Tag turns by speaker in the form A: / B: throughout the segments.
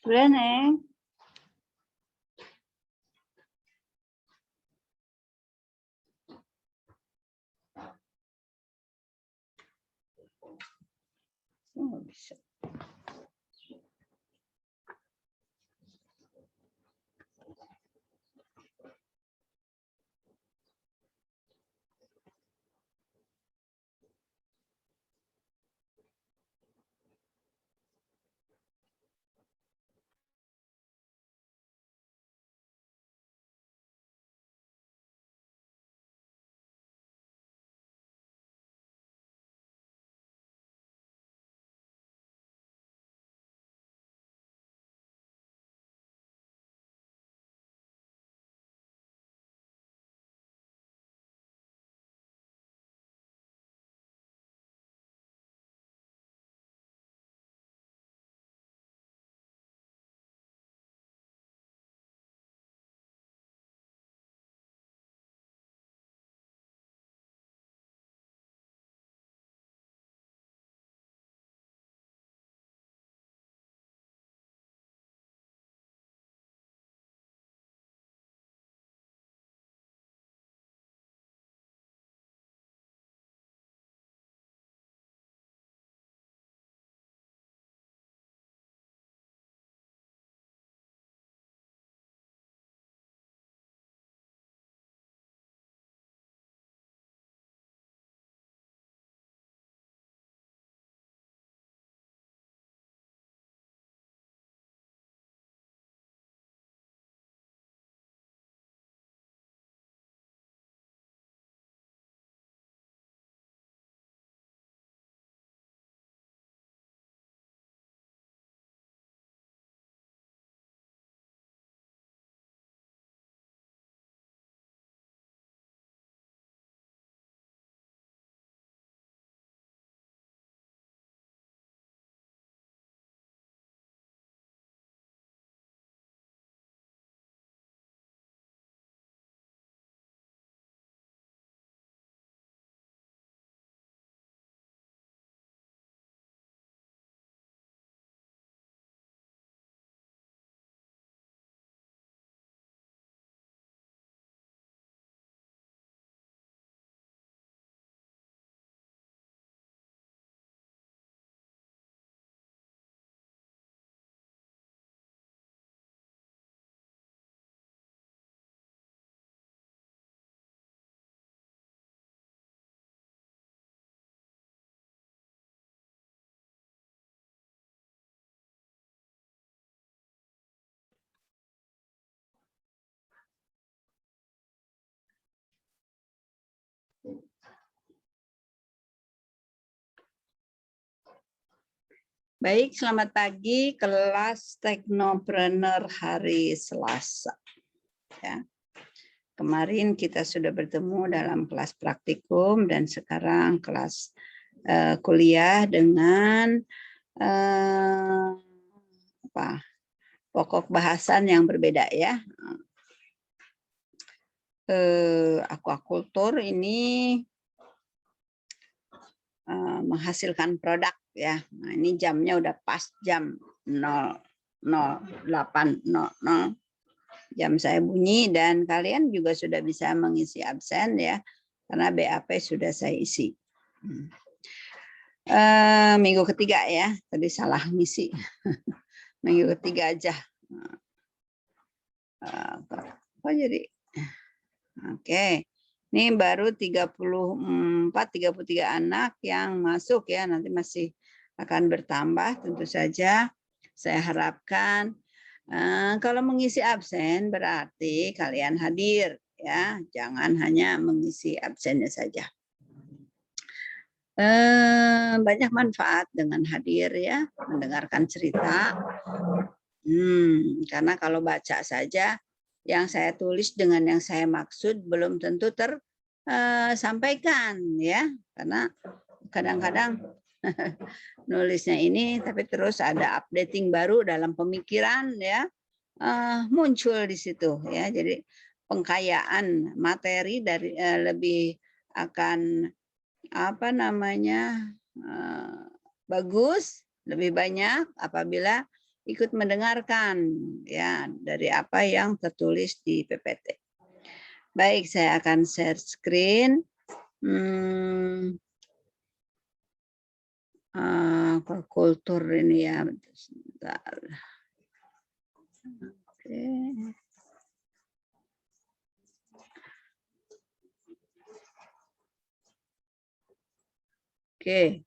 A: Sudah, Neng? Oh, bisa. Baik, selamat pagi kelas Teknopreneur hari Selasa. Ya. Kemarin kita sudah bertemu dalam kelas praktikum dan sekarang kelas kuliah dengan pokok bahasan yang berbeda ya. Aquaculture ini menghasilkan produk ya. Nah, ini jamnya udah pas jam 08.00. Jam saya bunyi dan kalian juga sudah bisa mengisi absen ya. Karena BAP sudah saya isi. Minggu ketiga ya. Tadi salah ngisi. Minggu ketiga aja. Kok jadi? Oke. Ini baru 33 anak yang masuk ya, nanti masih akan bertambah tentu saja. Saya harapkan kalau mengisi absen berarti kalian hadir ya, jangan hanya mengisi absennya saja. Banyak manfaat dengan hadir ya, mendengarkan cerita. Karena kalau baca saja yang saya tulis dengan yang saya maksud belum tentu tersampaikan ya, karena kadang-kadang nulisnya ini tapi terus ada updating baru dalam pemikiran ya, muncul di situ ya, jadi pengkayaan materi dari lebih akan bagus, lebih banyak apabila ikut mendengarkan ya dari apa yang tertulis di PPT. Baik, saya akan share screen. Kultur ini ya. Sebentar. Oke. Oke.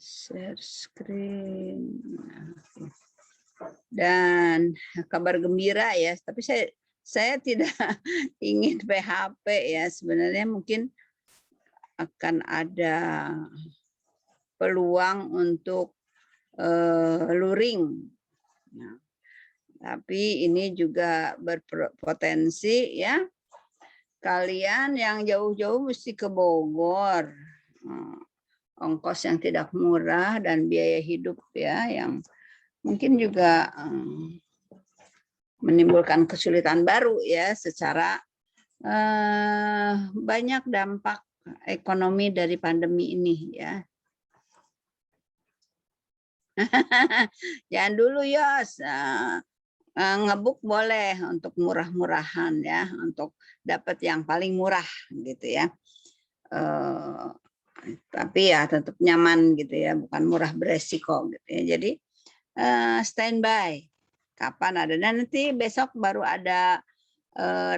A: Share screen. Dan kabar gembira ya, tapi saya tidak ingin PHP ya. Sebenarnya mungkin akan ada peluang untuk luring. Nah, tapi ini juga berpotensi ya. Kalian yang jauh-jauh mesti ke Bogor. Ongkos yang tidak murah dan biaya hidup ya yang mungkin juga menimbulkan kesulitan baru ya secara banyak dampak ekonomi dari pandemi ini ya. Jangan dulu Yos, ngebuk boleh untuk murah-murahan ya, untuk dapat yang paling murah gitu ya. Tapi ya tetap nyaman gitu ya, bukan murah beresiko gitu ya. Jadi standby kapan ada, dan nanti besok baru ada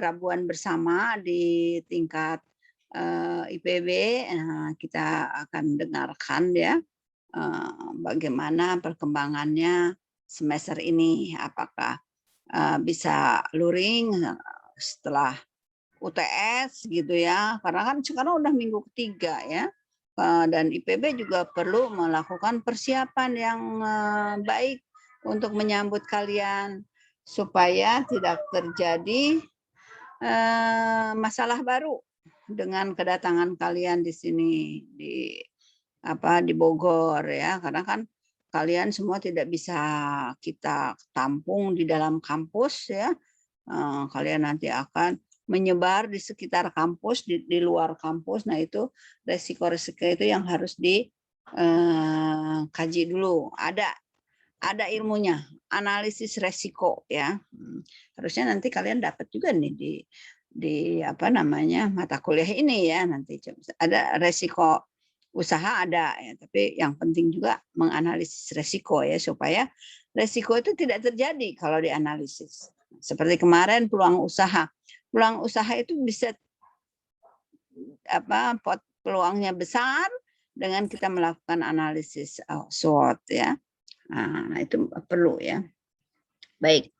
A: rabuan bersama di tingkat IPB. Kita akan dengarkan ya bagaimana perkembangannya semester ini, apakah bisa luring setelah UTS gitu ya, karena kan sekarang udah minggu ketiga ya. Dan IPB juga perlu melakukan persiapan yang baik untuk menyambut kalian supaya tidak terjadi masalah baru dengan kedatangan kalian di sini di Bogor ya, karena kan kalian semua tidak bisa kita tampung di dalam kampus ya. Kalian nanti akan menyebar di sekitar kampus, di luar kampus. Nah itu resiko-resiko itu yang harus dikaji dulu. Ada ilmunya, analisis resiko ya. Harusnya nanti kalian dapat juga nih di mata kuliah ini ya, nanti ada resiko usaha ada ya, tapi yang penting juga menganalisis resiko ya, supaya resiko itu tidak terjadi kalau dianalisis. Seperti kemarin peluang usaha itu bisa peluangnya besar dengan kita melakukan analisis SWOT ya. Nah, itu perlu ya. Baik.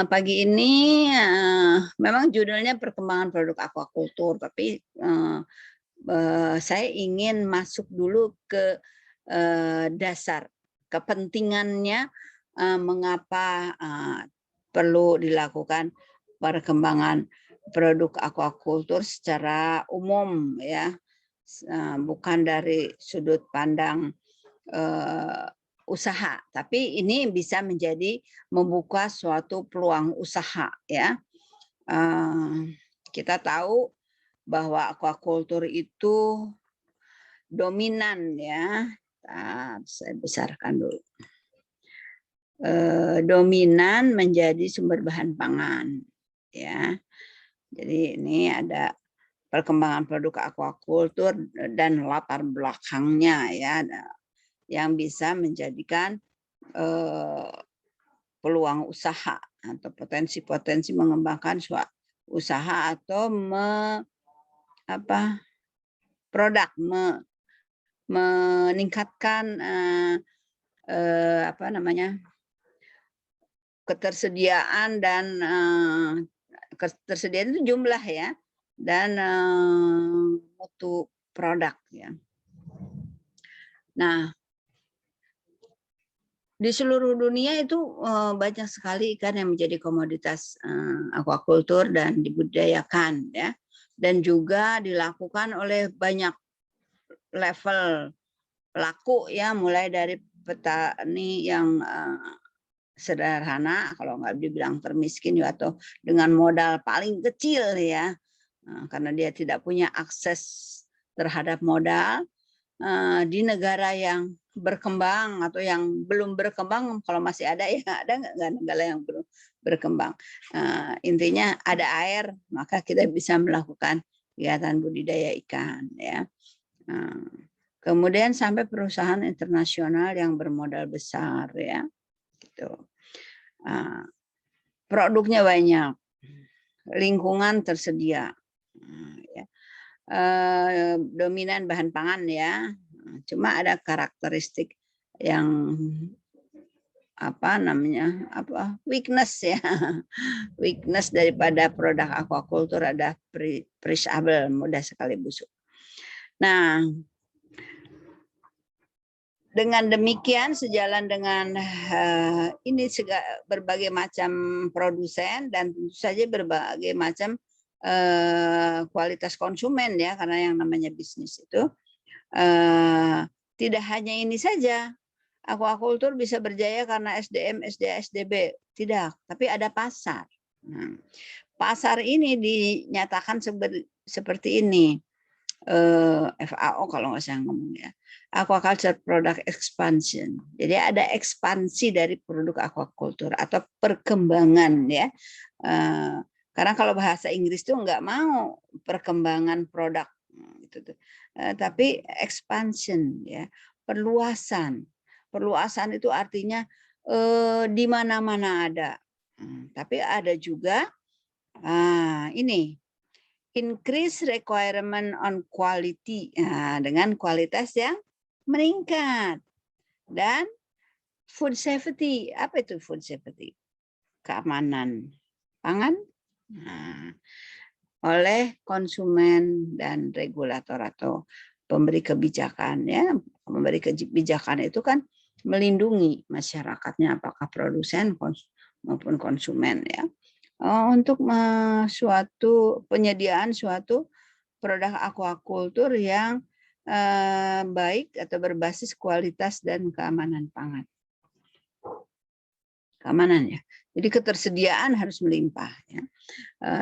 A: Pagi ini memang judulnya perkembangan produk aquaculture, tapi saya ingin masuk dulu ke dasar kepentingannya, mengapa perlu dilakukan perkembangan produk aquaculture secara umum ya, bukan dari sudut pandang usaha, tapi ini bisa menjadi membuka suatu peluang usaha ya. Kita tahu bahwa aquaculture itu dominan ya. Saya besarkan dulu. Dominan menjadi sumber bahan pangan ya. Jadi ini ada perkembangan produk aquaculture dan latar belakangnya ya, yang bisa menjadikan peluang usaha atau potensi-potensi mengembangkan usaha atau meningkatkan ketersediaan dan ketersediaan itu jumlah ya, dan mutu produk ya. Nah, di seluruh dunia itu banyak sekali ikan yang menjadi komoditas aquaculture dan dibudidayakan ya, dan juga dilakukan oleh banyak level pelaku ya, mulai dari petani yang sederhana, kalau nggak dibilang termiskin ya, atau dengan modal paling kecil ya, karena dia tidak punya akses terhadap modal di negara yang berkembang atau yang belum berkembang. Kalau masih ada ya ada nggak negara yang belum berkembang. Intinya ada air, maka kita bisa melakukan kegiatan budidaya ikan ya. Kemudian sampai perusahaan internasional yang bermodal besar ya, gitu. Produknya banyak, lingkungan tersedia, ya. Dominan bahan pangan ya, cuma ada karakteristik yang weakness ya, weakness daripada produk aquaculture ada perishable, mudah sekali busuk. Nah, dengan demikian sejalan dengan ini berbagai macam produsen dan tentu saja berbagai macam kualitas konsumen ya, karena yang namanya bisnis itu tidak hanya ini saja. Aquaculture bisa berjaya karena SDM, SDA, SDB. Tidak, tapi ada pasar. Pasar ini dinyatakan seperti ini. FAO kalau nggak salah ngomong ya. Aquaculture Product Expansion. Jadi ada ekspansi dari produk aquaculture atau perkembangan ya. Karena kalau bahasa Inggris tuh nggak mau perkembangan produk gitu. Tapi expansion ya, perluasan. Perluasan itu artinya di mana-mana ada. Tapi ada juga ini increase requirement on quality, dengan kualitas yang meningkat, dan food safety. Apa itu food safety? Keamanan pangan oleh konsumen dan regulator atau pemberi kebijakan ya. Pemberi kebijakan itu kan melindungi masyarakatnya, apakah produsen maupun konsumen ya, untuk penyediaan suatu produk aquaculture yang baik atau berbasis kualitas dan keamanan pangan. Keamanan ya. Jadi ketersediaan harus melimpah ya.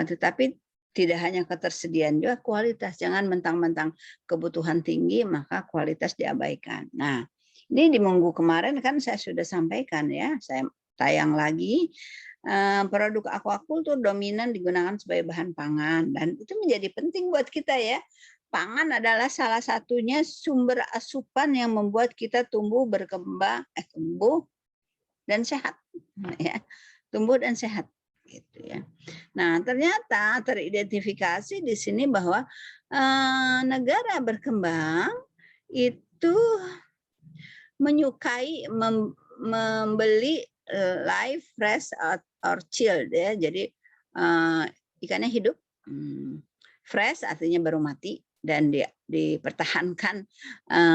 A: Tetapi tidak hanya ketersediaan, juga kualitas. Jangan mentang-mentang kebutuhan tinggi maka kualitas diabaikan. Nah, ini di minggu kemarin kan saya sudah sampaikan ya, saya tayang lagi, produk aquaculture dominan digunakan sebagai bahan pangan, dan itu menjadi penting buat kita ya. Pangan adalah salah satunya sumber asupan yang membuat kita tumbuh dan sehat ya. Tumbuh dan sehat gitu ya. Nah, ternyata teridentifikasi di sini bahwa negara berkembang itu menyukai membeli live, fresh or chilled ya. Jadi ikannya hidup, fresh artinya baru mati, dan dipertahankan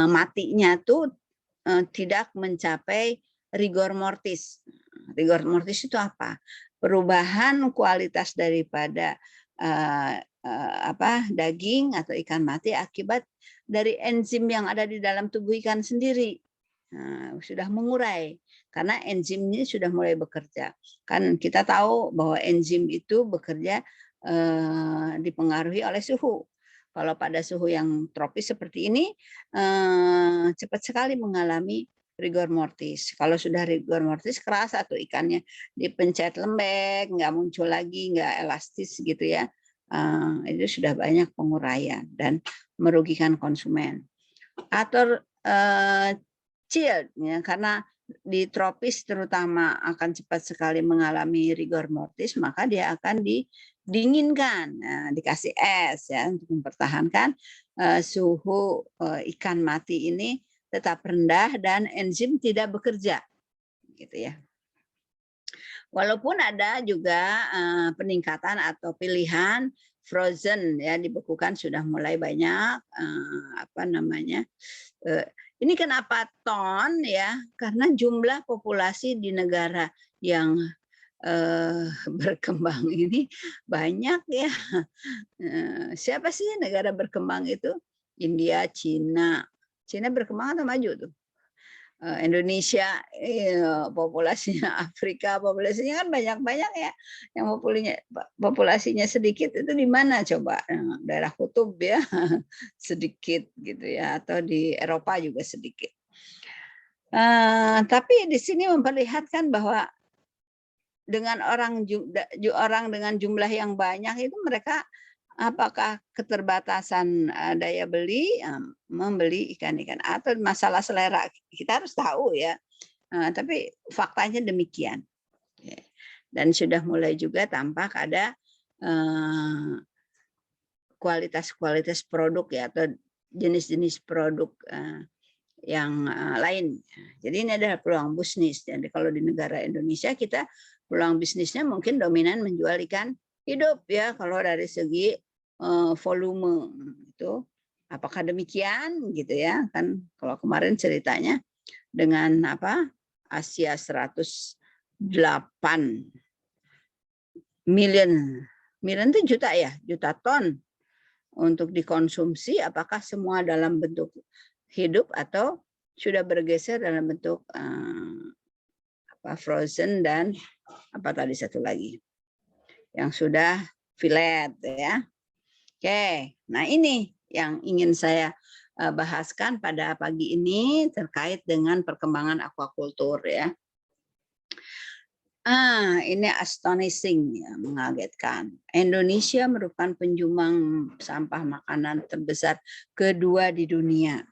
A: matinya tuh tidak mencapai rigor mortis. Rigor mortis itu apa? Perubahan kualitas daripada daging atau ikan mati akibat dari enzim yang ada di dalam tubuh ikan sendiri. Sudah mengurai karena enzim ini sudah mulai bekerja. Kan kita tahu bahwa enzim itu bekerja dipengaruhi oleh suhu. Kalau pada suhu yang tropis seperti ini cepat sekali mengalami rigor mortis. Kalau sudah rigor mortis keras atau ikannya dipencet lembek, nggak muncul lagi, nggak elastis gitu ya, itu sudah banyak penguraian dan merugikan konsumen. Atau chilled ya, karena di tropis terutama akan cepat sekali mengalami rigor mortis, maka dia akan didinginkan, dikasih es ya untuk mempertahankan suhu ikan mati ini tetap rendah dan enzim tidak bekerja gitu ya. Walaupun ada juga peningkatan atau pilihan frozen ya, dibekukan sudah mulai banyak. Ini kenapa ton ya? Karena jumlah populasi di negara yang berkembang ini banyak ya. Siapa sih negara berkembang itu? India, Cina. Cina berkembang atau maju tuh? Indonesia, populasinya Afrika, populasinya kan banyak-banyak ya. Yang populasinya sedikit itu di mana coba? Daerah kutub ya, sedikit gitu ya, atau di Eropa juga sedikit. Tapi di sini memperlihatkan bahwa dengan orang dengan jumlah yang banyak itu mereka apakah keterbatasan daya beli membeli ikan-ikan atau masalah selera, kita harus tahu ya. Tapi faktanya demikian. Dan sudah mulai juga tampak ada kualitas-kualitas produk ya, atau jenis-jenis produk yang lain. Jadi ini adalah peluang bisnis. Jadi kalau di negara Indonesia kita peluang bisnisnya mungkin dominan menjual ikan hidup ya, kalau dari segi volume itu. Apakah demikian gitu ya? Kan kalau kemarin ceritanya dengan apa? Asia 108 million itu juta ya, juta ton untuk dikonsumsi, apakah semua dalam bentuk hidup atau sudah bergeser dalam bentuk frozen dan apa tadi satu lagi yang sudah filet ya. Oke, nah ini yang ingin saya bahaskan pada pagi ini terkait dengan perkembangan aquaculture ya. Ini astonishing ya, mengagetkan. Indonesia merupakan penyumbang sampah makanan terbesar kedua di dunia.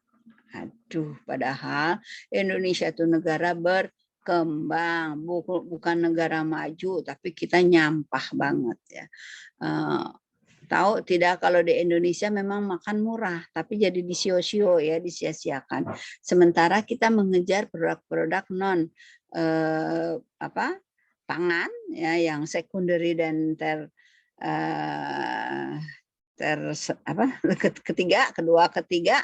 A: Aduh, padahal Indonesia itu negara berkembang, bukan negara maju, tapi kita nyampah banget ya. Tahu tidak kalau di Indonesia memang makan murah, tapi jadi disio-sio ya, disia-siakan. Sementara kita mengejar produk-produk non pangan ya, yang secondary dan kedua, ketiga,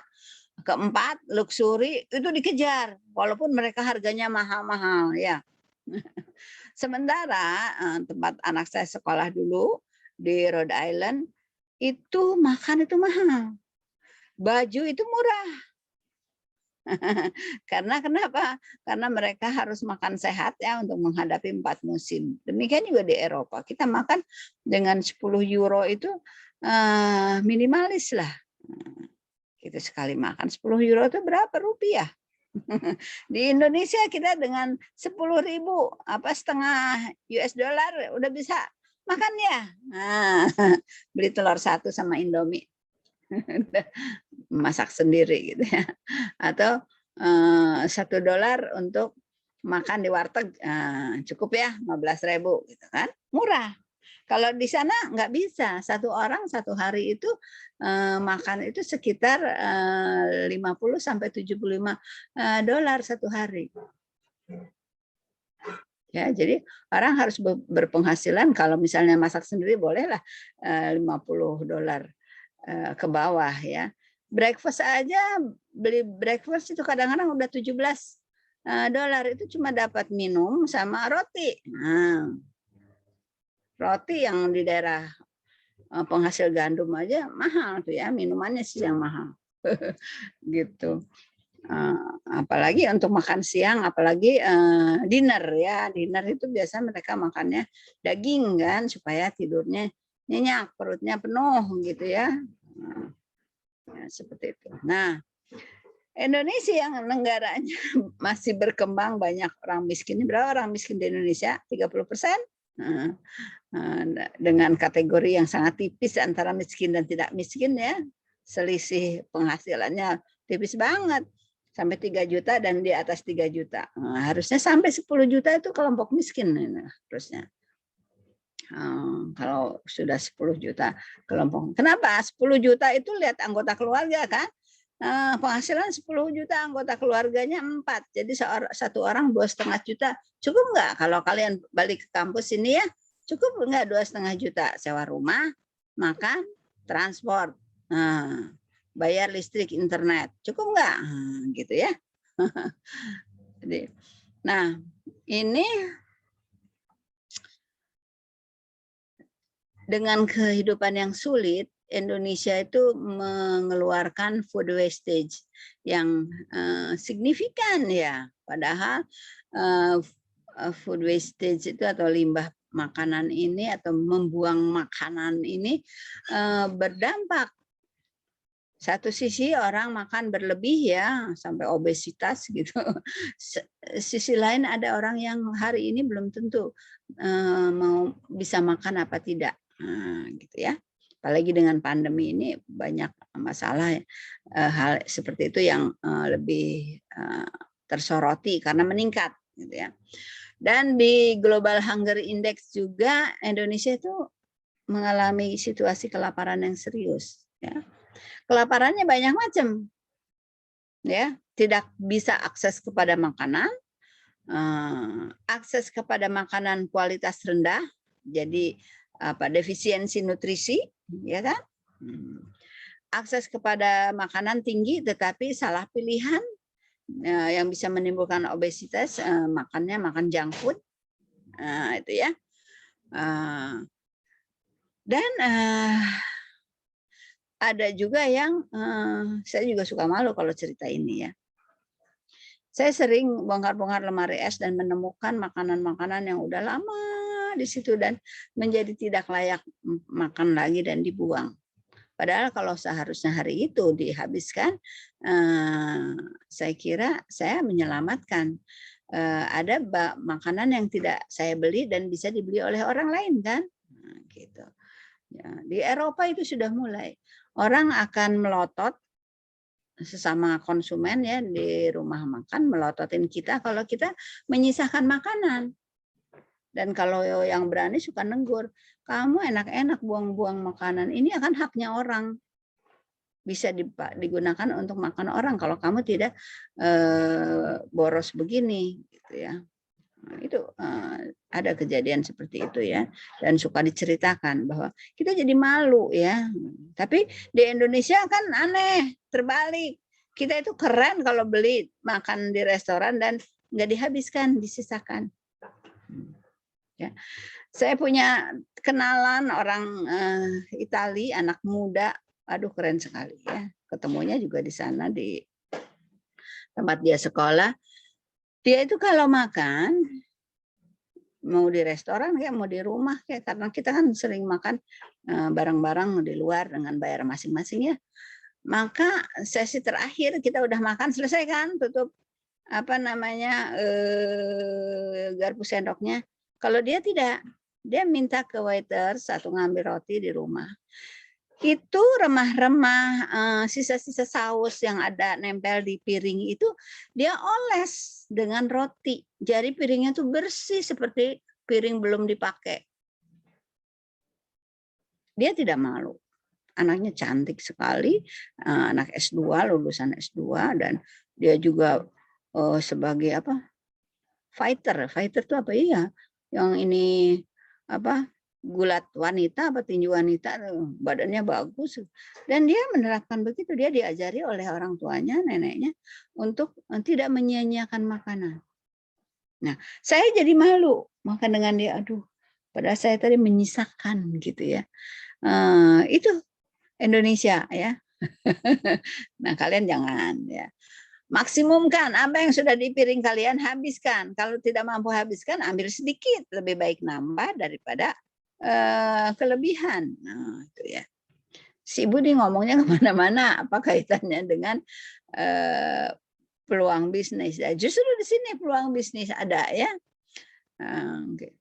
A: keempat, luxury itu dikejar, walaupun mereka harganya mahal-mahal ya. Sementara tempat anak saya sekolah dulu di Rhode Island itu makan itu mahal, baju itu murah. Karena kenapa? Karena mereka harus makan sehat ya untuk menghadapi 4 musim. Demikian juga di Eropa. Kita makan dengan 10 euro itu minimalis lah. Kita sekali makan 10 euro itu berapa rupiah? Di Indonesia kita dengan 10.000 setengah US dollar udah bisa makan ya. Beli telur 1 sama Indomie. Masak sendiri gitu ya. Atau $1 untuk makan di warteg cukup ya 15.000 gitu kan, murah. Kalau di sana nggak bisa, satu orang satu hari itu makan itu sekitar 50 sampai $75 satu hari. Ya, jadi orang harus berpenghasilan, kalau misalnya masak sendiri bolehlah $50 ke bawah ya. Breakfast aja, beli breakfast itu kadang-kadang udah $17 itu cuma dapat minum sama roti. Roti yang di daerah penghasil gandum aja mahal tuh ya, minumannya sih yang mahal. Gitu. Apalagi untuk makan siang, apalagi dinner ya. Dinner itu biasa mereka makannya daging kan, supaya tidurnya nyenyak, perutnya penuh gitu ya. Ya, seperti itu. Nah, Indonesia yang negaranya masih berkembang, banyak orang miskin. Berapa orang miskin di Indonesia? 30%. Dengan kategori yang sangat tipis antara miskin dan tidak miskin ya. Selisih penghasilannya tipis banget. Sampai 3 juta dan di atas 3 juta. Harusnya sampai 10 juta itu kelompok miskin. Harusnya. Kalau sudah 10 juta kelompok. Kenapa? 10 juta itu lihat anggota keluarga kan. Penghasilan 10 juta, anggota keluarganya 4. Jadi satu orang 2,5 juta. Cukup nggak kalau kalian balik ke kampus ini ya? Cukup nggak 2,5 juta sewa rumah, makan, transport, bayar listrik, internet. Cukup nggak? Gitu ya. Jadi, nah ini dengan kehidupan yang sulit, Indonesia itu mengeluarkan food wastage yang signifikan ya. Padahal food wastage itu atau limbah makanan ini atau membuang makanan ini berdampak. Satu sisi orang makan berlebih ya sampai obesitas gitu. Sisi lain ada orang yang hari ini belum tentu mau bisa makan apa tidak, gitu ya. Apalagi dengan pandemi ini banyak masalah hal seperti itu yang lebih tersoroti karena meningkat, gitu ya. Dan di Global Hunger Index juga Indonesia itu mengalami situasi kelaparan yang serius, ya. Kelaparannya banyak macam, ya. Tidak bisa akses kepada makanan, akses kepada makanan kualitas rendah, jadi defisiensi nutrisi, ya kan? Akses kepada makanan tinggi, tetapi salah pilihan yang bisa menimbulkan obesitas, makannya makan junk food, itu ya. Dan ada juga yang saya juga suka malu kalau cerita ini ya. Saya sering bongkar-bongkar lemari es dan menemukan makanan-makanan yang udah lama di situ dan menjadi tidak layak makan lagi dan dibuang. Padahal kalau seharusnya hari itu dihabiskan, saya kira saya menyelamatkan. Ada makanan yang tidak saya beli dan bisa dibeli oleh orang lain kan, gitu. Ya, di Eropa itu sudah mulai. Orang akan melotot sesama konsumen ya di rumah makan, melototin kita kalau kita menyisakan makanan. Dan kalau yang berani suka negur, kamu enak-enak buang-buang makanan, ini akan haknya orang. Bisa digunakan untuk makan orang kalau kamu tidak boros begini, gitu ya. Nah, itu ada kejadian seperti itu ya, dan suka diceritakan bahwa kita jadi malu ya. Tapi di Indonesia kan aneh, terbalik. Kita itu keren kalau beli makan di restoran dan nggak dihabiskan, disisakan. Ya. Saya punya kenalan orang Itali, anak muda, aduh keren sekali ya. Ketemunya juga di sana di tempat dia sekolah. Dia itu kalau makan mau di restoran kayak mau di rumah kayak, karena kita kan sering makan barang-barang di luar dengan bayar masing-masing ya. Maka sesi terakhir kita udah makan selesai kan, tutup garpu sendoknya. Kalau dia tidak, dia minta ke waiter satu ngambil roti di rumah. Itu remah-remah sisa-sisa saus yang ada nempel di piring itu dia oles dengan roti. Jadi piringnya tuh bersih seperti piring belum dipakai. Dia tidak malu. Anaknya cantik sekali, anak S2, lulusan S2 dan dia juga sebagai fighter. Fighter itu apa ya? Yang ini gulat wanita tinju wanita, badannya bagus dan dia menerapkan begitu. Dia diajari oleh orang tuanya, neneknya untuk tidak menyia-nyiakan makanan. Nah, saya jadi malu makan dengan dia. Aduh, padahal saya tadi menyisakan gitu ya. Itu Indonesia ya. Nah, kalian jangan ya. Maksimumkan apa yang sudah di piring kalian, habiskan. Kalau tidak mampu habiskan, ambil sedikit. Lebih baik nambah daripada kelebihan. Nah, itu ya. Si Ibu nih ngomongnya kemana-mana, apa kaitannya dengan peluang bisnis? Ya, justru di sini peluang bisnis ada ya. Okay.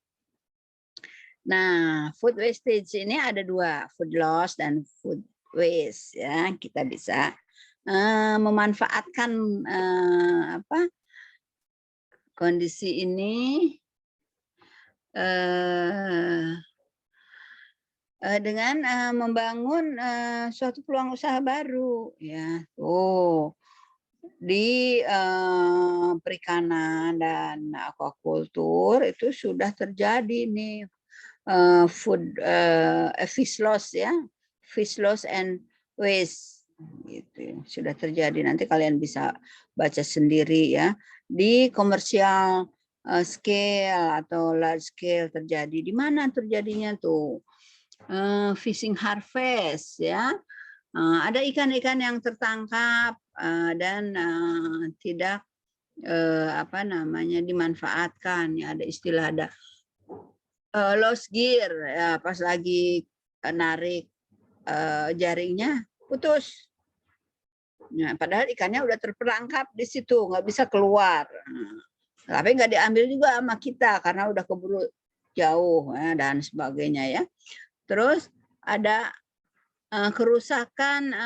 A: Nah, food wastage ini ada dua, food loss dan food waste ya. Kita bisa memanfaatkan kondisi ini dengan membangun suatu peluang usaha baru ya. Di perikanan dan aquaculture itu sudah terjadi nih fish loss ya, fish loss and waste gitu sudah terjadi. Nanti kalian bisa baca sendiri ya, di komersial scale atau large scale terjadi. Di mana terjadinya tuh? fishing harvest ya. Ada ikan-ikan yang tertangkap dan tidak apa namanya dimanfaatkan ya, ada istilah ada lost gear ya, pas lagi narik jaringnya putus. Nah, padahal ikannya udah terperangkap di situ, nggak bisa keluar. Tapi nggak diambil juga sama kita karena udah keburu jauh ya, dan sebagainya ya. Terus ada kerusakan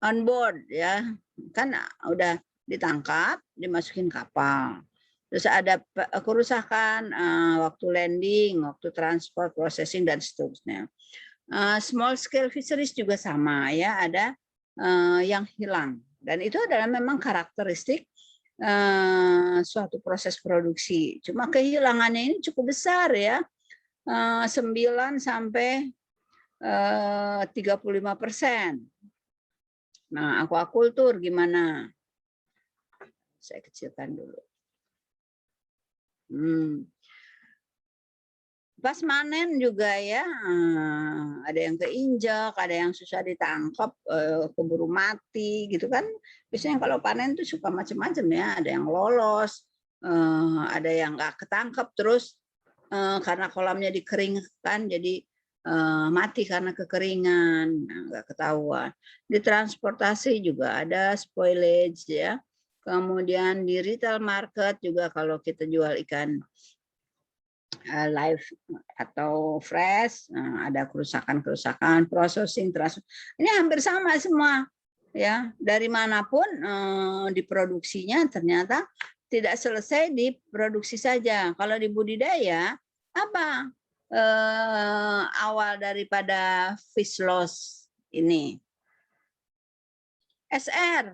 A: on board ya, kan udah ditangkap, dimasukin kapal. Terus ada kerusakan waktu landing, waktu transport, processing dan seterusnya. Small scale fisheries juga sama ya, ada yang hilang dan itu adalah memang karakteristik suatu proses produksi. Cuma kehilangannya ini cukup besar ya, 9 sampai 35%. Nah, aquaculture gimana? Saya kecilkan dulu. Pas manen juga ya, ada yang keinjak, ada yang susah ditangkap, keburu mati gitu kan. Biasanya kalau panen tuh suka macam-macam ya, ada yang lolos, ada yang nggak ketangkep, terus karena kolamnya dikeringkan jadi mati karena kekeringan, nggak ketahuan. Di transportasi juga ada spoilage ya. Kemudian di retail market juga kalau kita jual ikan live atau fresh, ada kerusakan-kerusakan, processing, ini hampir sama semua ya. Dari manapun diproduksinya ternyata tidak selesai di produksi saja. Kalau di budidaya apa awal daripada fish loss ini? SR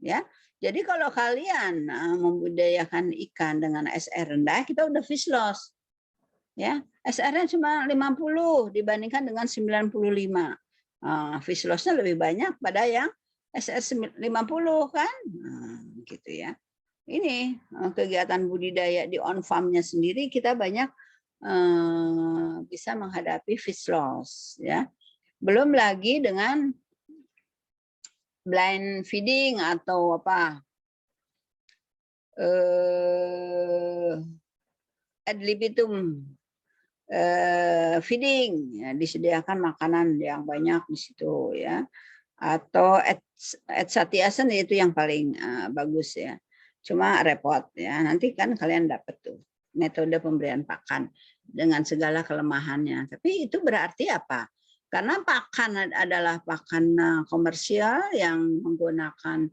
A: ya. Jadi kalau kalian membudidayakan ikan dengan SR rendah, kita udah fish loss. Ya, SR-nya cuma 50 dibandingkan dengan 95. Fish loss-nya lebih banyak pada yang SR 50 kan? Gitu ya. Ini kegiatan budidaya di on farm-nya sendiri kita banyak bisa menghadapi fish loss ya. Belum lagi dengan blind feeding atau apa ad libitum feeding ya, disediakan makanan yang banyak di situ ya, atau ad satiasen itu yang paling bagus ya, cuma repot ya, nanti kan kalian dapat tuh metode pemberian pakan dengan segala kelemahannya. Tapi itu berarti apa? Karena pakan adalah pakan komersial yang menggunakan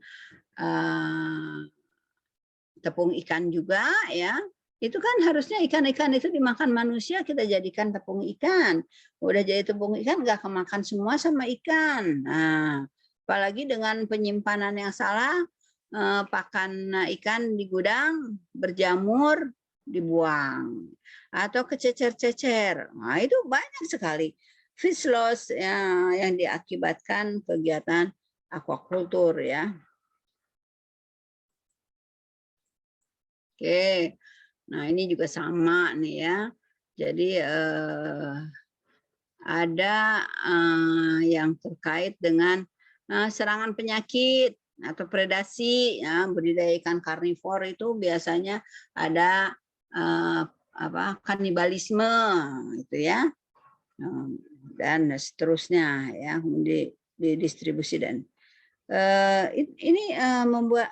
A: tepung ikan juga ya. Itu kan harusnya ikan-ikan itu dimakan manusia, kita jadikan tepung ikan. Udah jadi tepung ikan nggak kemakan semua sama ikan. Nah, apalagi dengan penyimpanan yang salah, pakan ikan di gudang berjamur dibuang atau kececer-cecer. Nah, itu banyak sekali fish loss ya, yang diakibatkan kegiatan aquaculture ya. Oke, nah ini juga sama nih ya. Jadi ada yang terkait dengan serangan penyakit atau predasi ya, budidaya ikan karnivor itu biasanya ada kanibalisme itu ya, dan seterusnya ya, didistribusi dan ini membuat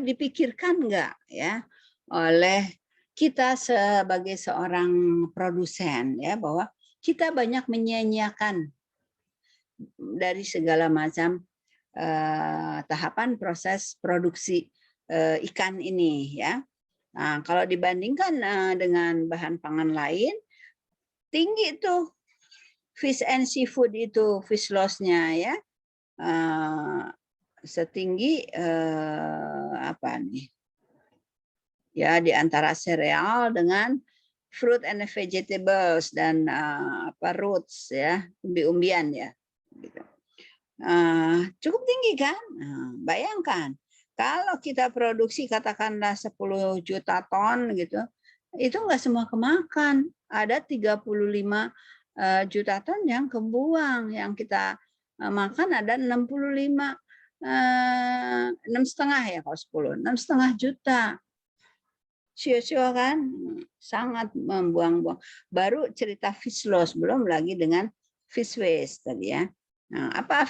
A: dipikirkan enggak ya oleh kita sebagai seorang produsen ya, bahwa kita banyak menyia-nyiakan dari segala macam tahapan proses produksi ikan ini ya. Nah, kalau dibandingkan dengan bahan pangan lain, tinggi tuh fish and seafood itu fish loss-nya ya, setinggi apa nih? Ya, di antara sereal dengan fruit and vegetables dan roots ya, umbi-umbian ya. Gitu. Cukup tinggi kan? Bayangkan kalau kita produksi katakanlah 10 juta ton gitu, itu nggak semua kemakan. ada 35 juta ton yang kebuang, yang kita makan ada 65, 6,5 ya kalau 10, 6,5 juta. Sia-sia kan, sangat membuang-buang. Baru cerita fish loss, belum lagi dengan fish waste tadi ya. Nah, apa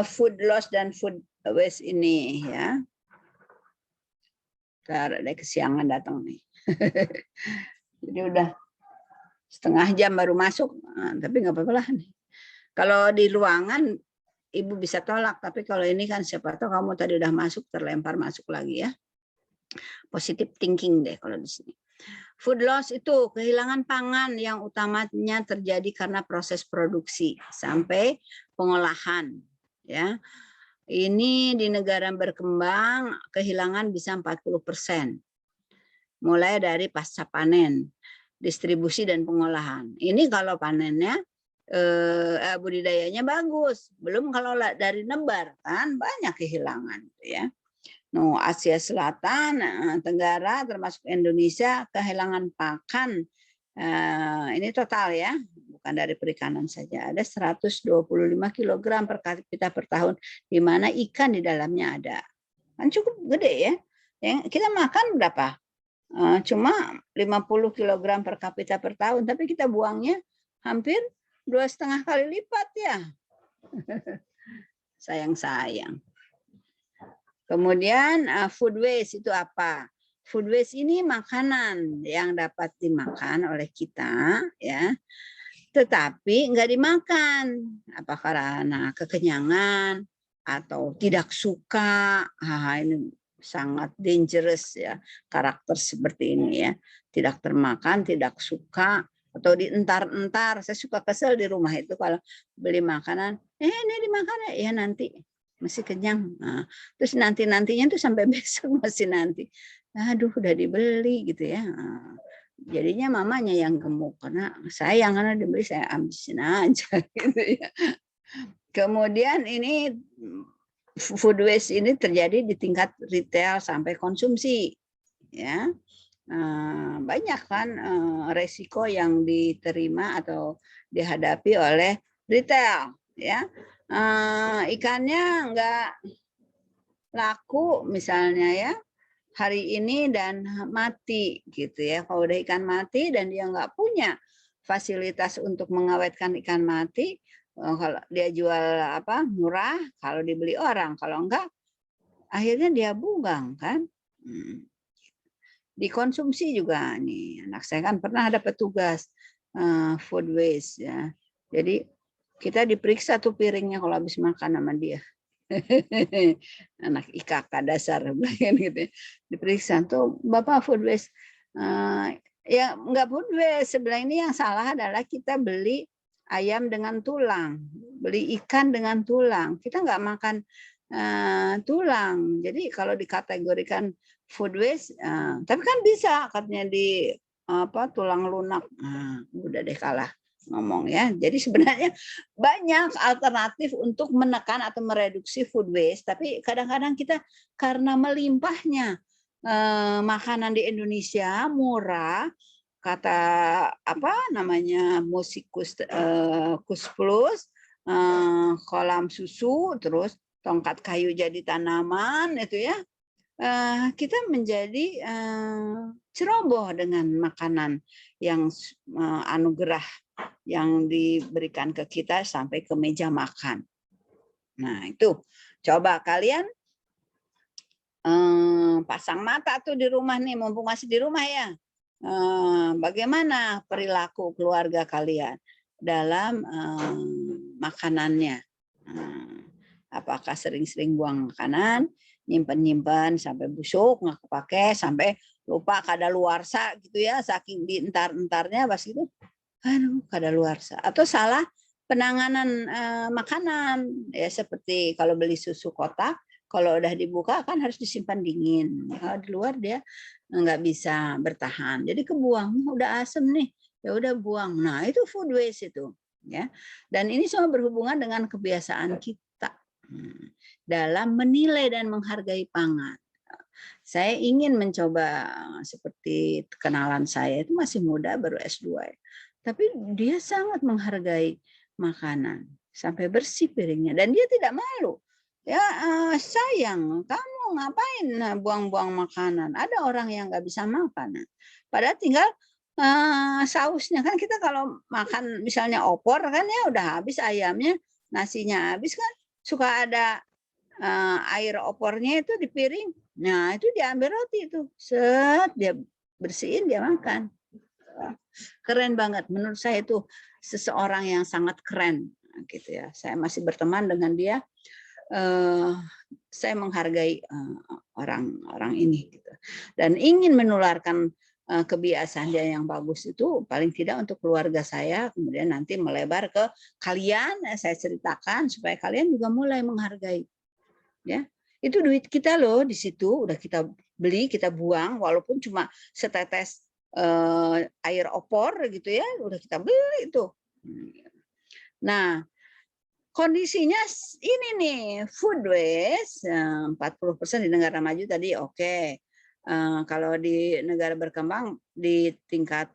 A: food loss dan food waste ini ya? Ntar ada kesiangan datang nih. Jadi udah setengah jam baru masuk, tapi nggak apa-apa lah nih. Kalau di ruangan Ibu bisa tolak, tapi kalau ini kan siapa tahu kamu tadi udah masuk, terlempar masuk lagi ya. Positive thinking deh kalau di sini. Food loss itu kehilangan pangan yang utamanya terjadi karena proses produksi sampai pengolahan ya. Ini di negara berkembang kehilangan bisa 40%. Mulai dari pasca panen, distribusi dan pengolahan. Ini kalau panennya budidayanya bagus, belum kalau dari nebar kan banyak kehilangan ya. No, Asia Selatan, Tenggara termasuk Indonesia kehilangan pakan ini total ya, bukan dari perikanan saja, ada 125 kg per kapita per tahun, di mana ikan di dalamnya ada. Kan cukup gede ya. Yang kita makan berapa? Cuma 50 kg per kapita per tahun, tapi kita buangnya hampir 2,5 kali lipat ya. Sayang-sayang. Kemudian food waste itu apa? Food waste ini makanan yang dapat dimakan oleh kita ya, tetapi nggak dimakan. Apa karena kekenyangan atau tidak suka? Ini sangat dangerous ya, karakter seperti ini ya. Tidak termakan, tidak suka, atau dientar-entar. Saya suka kesel di rumah itu kalau beli makanan, ini dimakan ya nanti. Masih kenyang. Nah, terus nanti-nantinya tuh sampai besok masih nanti. Aduh, udah dibeli gitu ya. Nah, jadinya mamanya yang gemuk karena sayang, karena dibeli saya habisin aja gitu ya. Kemudian ini food waste ini terjadi di tingkat retail sampai konsumsi ya. Banyak kan resiko yang diterima atau dihadapi oleh retail ya. Ikannya nggak laku misalnya ya hari ini dan mati gitu ya. Kalau udah ikan mati dan dia nggak punya fasilitas untuk mengawetkan ikan mati, kalau dia jual apa murah, kalau dibeli orang, kalau enggak akhirnya dia buang kan. Dikonsumsi juga nih. Anak saya kan pernah ada petugas food waste ya. Jadi kita diperiksa tuh piringnya kalau habis makan sama dia. Anak IKK dasar gitu. Diperiksa tuh Bapak food waste. Ya nggak food waste, sebelah ini yang salah adalah kita beli ayam dengan tulang, beli ikan dengan tulang. Kita nggak makan tulang. Jadi kalau dikategorikan food waste, tapi kan bisa katanya di tulang lunak. Udah deh kalah ngomong ya. Jadi sebenarnya banyak alternatif untuk menekan atau mereduksi food waste, tapi kadang-kadang kita karena melimpahnya makanan di Indonesia murah, kata apa namanya musikus kus plus, kolam susu, terus tongkat kayu jadi tanaman itu ya. Kita menjadi ceroboh dengan makanan yang anugerah yang diberikan ke kita sampai ke meja makan. Nah itu coba kalian pasang mata tuh di rumah nih, mumpung masih di rumah ya. Bagaimana perilaku keluarga kalian dalam makanannya? Apakah sering-sering buang makanan, nyimpen-nyimpen sampai busuk, nggak kepake, sampai lupa kadaluarsa gitu ya, saking dientar-entarnya pas itu, aduh kadaluarsa. Atau salah penanganan makanan, ya seperti kalau beli susu kotak, kalau udah dibuka kan harus disimpan dingin. Kalau di luar dia nggak bisa bertahan, jadi kebuang, udah asem nih, ya udah buang. Nah itu food waste itu, ya. Dan ini semua berhubungan dengan kebiasaan kita dalam menilai dan menghargai pangan. Saya ingin mencoba seperti kenalan saya itu masih muda baru S2 ya. Tapi dia sangat menghargai makanan sampai bersih piringnya dan dia tidak malu. Ya sayang, kamu ngapain buang-buang makanan? Ada orang yang nggak bisa makan. Padahal tinggal sausnya kan kita kalau makan misalnya opor kan ya udah habis ayamnya, nasinya habis kan suka ada air opornya itu di piring. Nah, itu diambil roti itu. Set, dia bersihin, dia makan. Keren banget. Menurut saya itu seseorang yang sangat keren gitu ya. Saya masih berteman dengan dia. Saya menghargai orang-orang ini gitu. Dan ingin menularkan kebiasaan dia yang bagus itu paling tidak untuk keluarga saya, kemudian nanti melebar ke kalian, saya ceritakan supaya kalian juga mulai menghargai. Ya, itu duit kita loh di situ udah kita beli, kita buang walaupun cuma setetes air opor gitu ya, udah kita beli itu. Nah, kondisinya ini nih, food waste 40% di negara maju tadi oke. Kalau di negara berkembang di tingkat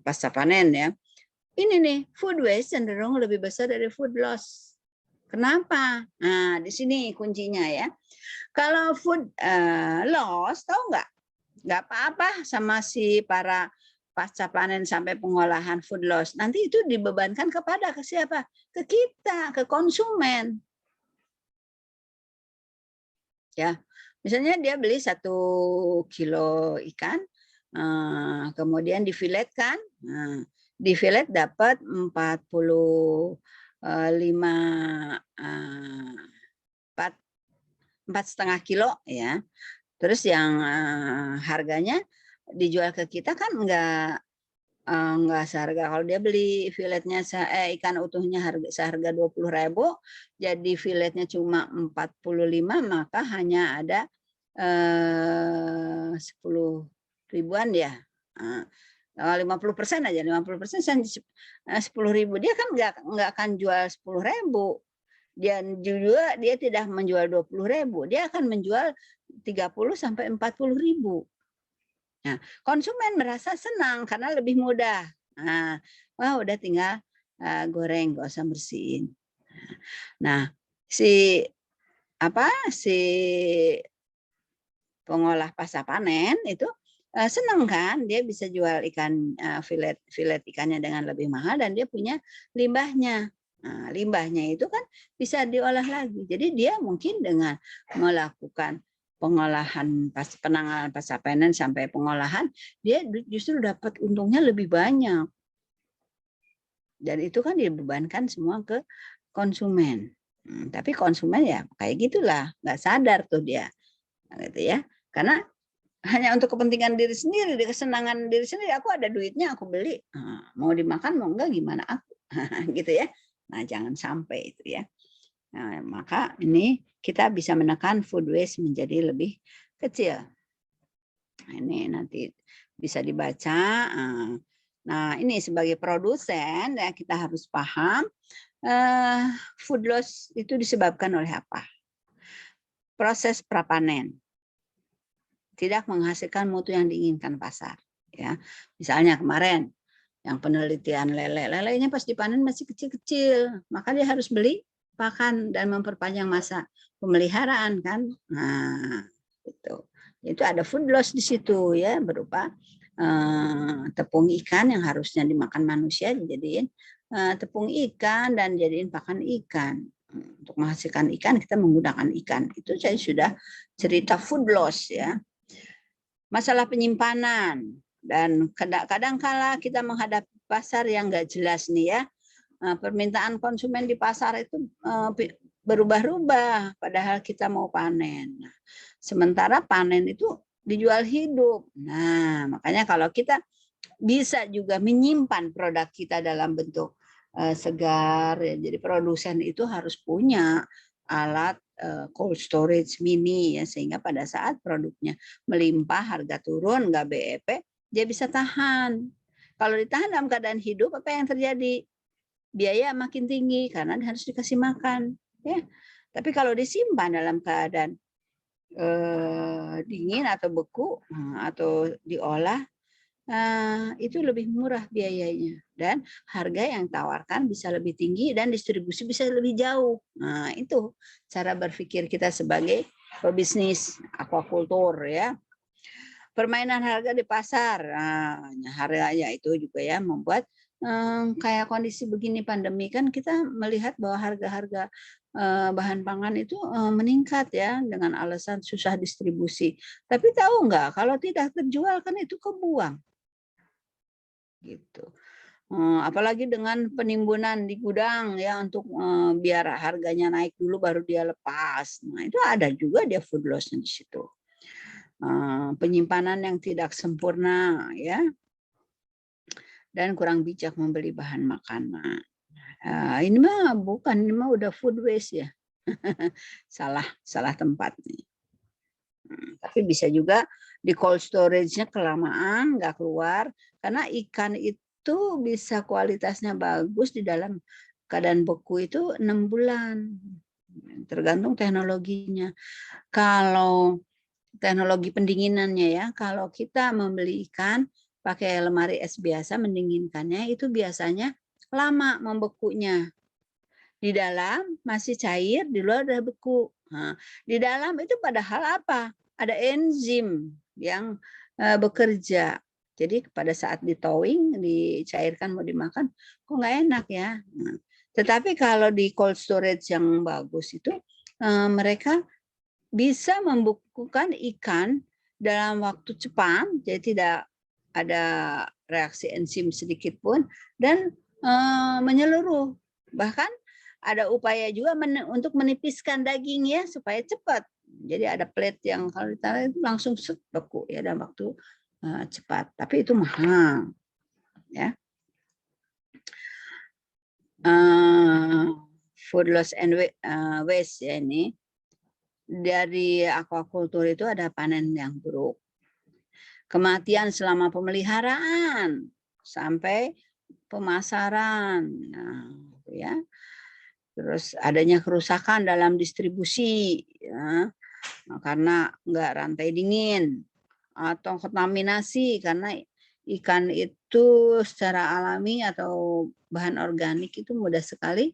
A: pasca panen ya. Ini nih, food waste cenderung lebih besar dari food loss. Kenapa? Nah, di sini kuncinya ya. Kalau food loss, tahu nggak? Nggak apa-apa sama si para pasca panen sampai pengolahan food loss. Nanti itu dibebankan ke siapa? Ke kita, ke konsumen. Ya, misalnya dia beli 1 kilo ikan, kemudian difiletkan. Difilet dapat 4,5 kilo ya. Terus yang harganya dijual ke kita kan enggak seharga. Kalau dia beli filetnya ikan utuhnya seharga 20.000, jadi filetnya cuma 45, maka hanya ada 10 ribuan ya. 50% aja, 50% 10.000. Dia kan nggak akan jual 10.000. Dan juga dia tidak menjual 20.000, dia akan menjual 30 sampai 40.000. Nah, konsumen merasa senang karena lebih mudah. Nah, wah udah tinggal goreng, nggak usah bersihin. Nah, si pengolah pasca panen itu senang kan, dia bisa jual ikan filet ikannya dengan lebih mahal dan dia punya limbahnya. Nah, limbahnya itu kan bisa diolah lagi. Jadi dia mungkin dengan melakukan pengelolaan penanganan pasca panen sampai pengolahan, dia justru dapat untungnya lebih banyak. Dan itu kan dibebankan semua ke konsumen. Tapi konsumen ya kayak gitulah, nggak sadar tuh dia, gitu ya. Karena hanya untuk kepentingan diri sendiri, kesenangan diri sendiri. Aku ada duitnya, aku beli. Mau dimakan, mau enggak gimana aku, gitu ya. Nah, jangan sampai itu ya. Nah, maka ini kita bisa menekan food waste menjadi lebih kecil. Ini nanti bisa dibaca. Nah, ini sebagai produsen ya kita harus paham food loss itu disebabkan oleh apa? Proses prapanen tidak menghasilkan mutu yang diinginkan pasar. Ya, misalnya kemarin yang penelitian lelenya pas dipanen masih kecil-kecil, maka dia harus beli pakan dan memperpanjang masa pemeliharaan kan. Nah, itu ada food loss di situ ya, berupa tepung ikan yang harusnya dimakan manusia dijadiin tepung ikan dan jadiin pakan ikan. Untuk menghasilkan ikan kita menggunakan ikan. Itu saya sudah cerita food loss ya. Masalah penyimpanan dan kadang kala kita menghadapi pasar yang nggak jelas nih ya. Permintaan konsumen di pasar itu berubah-ubah padahal kita mau panen. Nah, sementara panen itu dijual hidup. Nah, makanya kalau kita bisa juga menyimpan produk kita dalam bentuk segar, ya, jadi produsen itu harus punya alat cold storage mini ya, sehingga pada saat produknya melimpah, harga turun, nggak BEP, dia bisa tahan. Kalau ditahan dalam keadaan hidup, apa yang terjadi? Biaya makin tinggi karena harus dikasih makan. Ya. Tapi kalau disimpan dalam keadaan dingin atau beku atau diolah, itu lebih murah biayanya dan harga yang tawarkan bisa lebih tinggi dan distribusi bisa lebih jauh. Nah, itu cara berpikir kita sebagai pebisnis aquacultur ya. Permainan harga di pasar, harganya itu juga ya membuat kayak kondisi begini pandemi kan kita melihat bahwa harga-harga bahan pangan itu meningkat ya dengan alasan susah distribusi. Tapi tahu nggak kalau tidak terjual kan itu kebuang gitu. Apalagi dengan penimbunan di gudang ya untuk biar harganya naik dulu baru dia lepas. Nah itu ada juga dia food loss-nya di situ. Penyimpanan yang tidak sempurna ya dan kurang bijak membeli bahan makanan. Ini mah bukan, ini mah udah food waste ya. salah tempat nih. Tapi bisa juga di cold storage-nya kelamaan nggak keluar karena ikan itu bisa kualitasnya bagus di dalam keadaan beku itu 6 bulan. Tergantung teknologinya. Kalau teknologi pendinginannya ya, kalau kita membeli ikan pakai lemari es biasa mendinginkannya itu biasanya lama membekunya. Di dalam masih cair, di luar udah beku. Nah, di dalam itu padahal apa? Ada enzim yang bekerja. Jadi pada saat di towing, dicairkan mau dimakan, kok nggak enak ya. Nah, tetapi kalau di cold storage yang bagus itu mereka bisa membekukan ikan dalam waktu cepat, jadi tidak ada reaksi enzim sedikit pun dan menyeluruh. Bahkan ada upaya juga untuk menipiskan daging ya supaya cepat. Jadi ada plate yang kalau ditaruh itu langsung beku ya dalam waktu cepat. Tapi itu mahal ya. Food loss and waste ya ini. Dari aquacultur itu ada panen yang buruk. Kematian selama pemeliharaan sampai pemasaran. Nah, ya. Terus adanya kerusakan dalam distribusi ya, karena nggak rantai dingin atau kontaminasi karena ikan itu secara alami atau bahan organik itu mudah sekali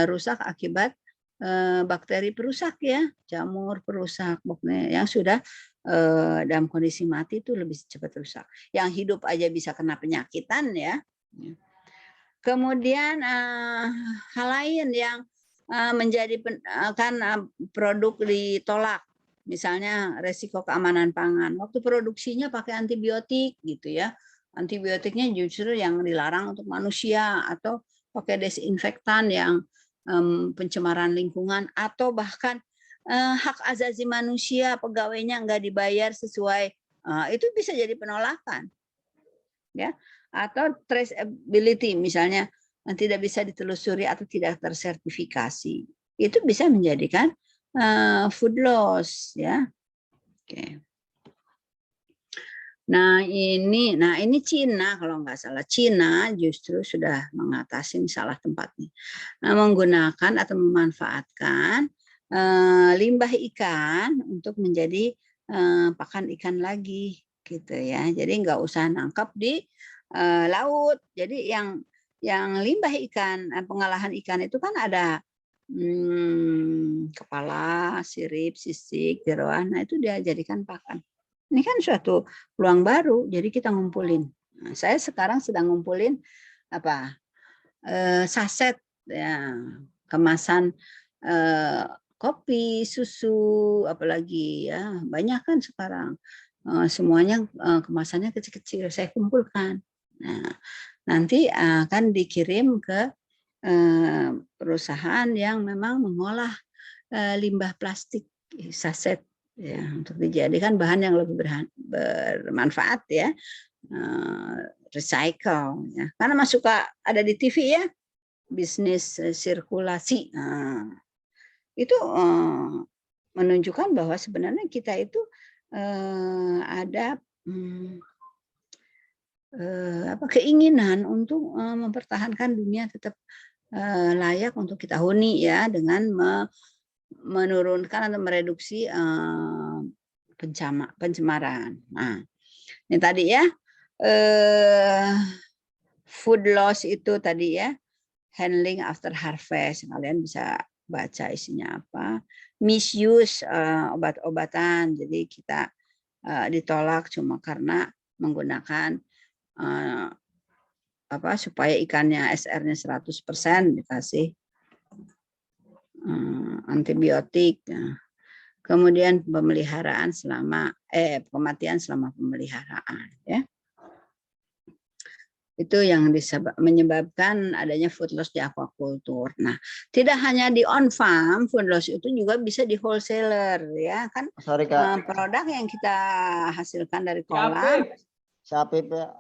A: rusak akibat bakteri perusak ya, jamur perusak yang sudah dalam kondisi mati itu lebih cepat rusak. Yang hidup aja bisa kena penyakitan ya. Kemudian hal lain yang menjadi produk ditolak, misalnya resiko keamanan pangan. Waktu produksinya pakai antibiotik gitu ya, antibiotiknya justru yang dilarang untuk manusia atau pakai desinfektan yang pencemaran lingkungan atau bahkan hak asasi manusia pegawainya nggak dibayar sesuai, itu bisa jadi penolakan, ya. Atau traceability misalnya tidak bisa ditelusuri atau tidak tersertifikasi, itu bisa menjadikan food loss ya. Oke. Nah ini Cina kalau nggak salah, Cina justru sudah mengatasi salah tempat nih. Nah, menggunakan atau memanfaatkan limbah ikan untuk menjadi pakan ikan lagi gitu ya. Jadi nggak usah nangkap di laut. Jadi yang limbah ikan, pengolahan ikan itu kan ada kepala, sirip, sisik, jeroan. Nah itu dia jadikan pakan. Ini kan suatu peluang baru. Jadi kita ngumpulin. Nah, saya sekarang sedang ngumpulin apa saset ya, kemasan kopi, susu, apalagi ya banyak kan sekarang. Semuanya kemasannya kecil-kecil saya kumpulkan. Nah, nanti akan dikirim ke perusahaan yang memang mengolah limbah plastik saset ya untuk dijadikan bahan yang lebih bermanfaat ya, recycle ya. Karena masuk ada di TV ya, bisnis sirkulasi. Itu menunjukkan bahwa sebenarnya kita itu ada keinginan untuk mempertahankan dunia tetap layak untuk kita huni ya dengan menurunkan atau mereduksi pencemaran. Nah, ini tadi ya, food loss itu tadi ya, handling after harvest. Kalian bisa baca isinya apa. Misuse obat-obatan. Jadi kita ditolak cuma karena menggunakan supaya ikannya SR-nya 100% dikasih antibiotik. Kemudian pemeliharaan kematian selama pemeliharaan ya. Itu yang menyebabkan adanya food loss di aquaculture. Nah, tidak hanya di on farm, food loss itu juga bisa di wholesaler ya kan.
B: Sorry Kak.
A: Produk yang kita hasilkan dari kolam.
B: Siapa Pak?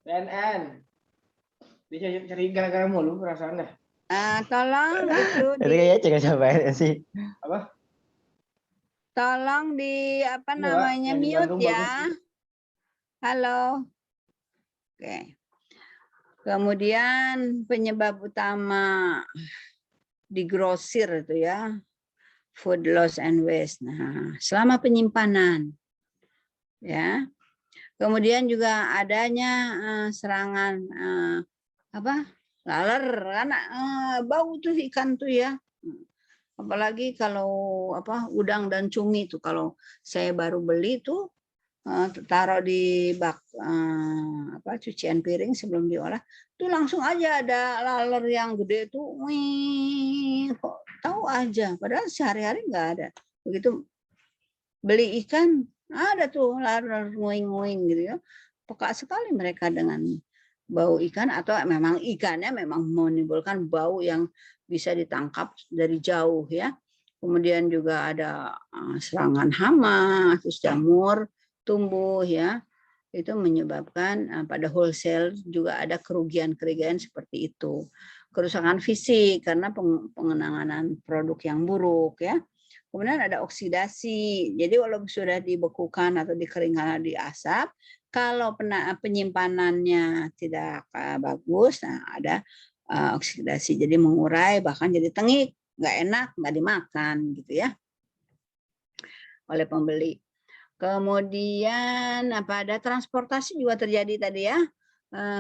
C: PNN. Bisa cari gara-gara mulu perasaan dah.
A: Tolong itu
B: Itu kayaknya jangan sampai sih.
C: Apa?
A: Tolong di namanya
C: yang di
A: mute
C: Bandung
A: ya.
C: bagus.
A: Halo. Oke. Kemudian penyebab utama di grosir itu ya, food loss and waste. Nah, selama penyimpanan ya. Kemudian juga adanya serangan laler karena bau tuh ikan tuh ya. Apalagi kalau udang dan cumi tuh kalau saya baru beli tuh taruh di bak cucian piring sebelum diolah tuh langsung aja ada laler yang gede tuh, wih, kok tahu aja padahal sehari-hari nggak ada. Begitu beli ikan ada tuh laler nguing-nguing gitu ya. Peka sekali mereka dengan bau ikan atau memang ikannya memang menimbulkan bau yang bisa ditangkap dari jauh ya. Kemudian juga ada serangan hama, terus jamur tumbuh ya, itu menyebabkan pada wholesale juga ada kerugian-kerugian seperti itu. Kerusakan fisik karena pengenangan produk yang buruk ya. Kemudian ada oksidasi. Jadi walaupun sudah dibekukan atau dikeringkan di asap, kalau penyimpanannya tidak bagus, nah ada oksidasi. Jadi mengurai bahkan jadi tengik, nggak enak, nggak dimakan gitu ya oleh pembeli. Kemudian ada transportasi juga terjadi tadi ya,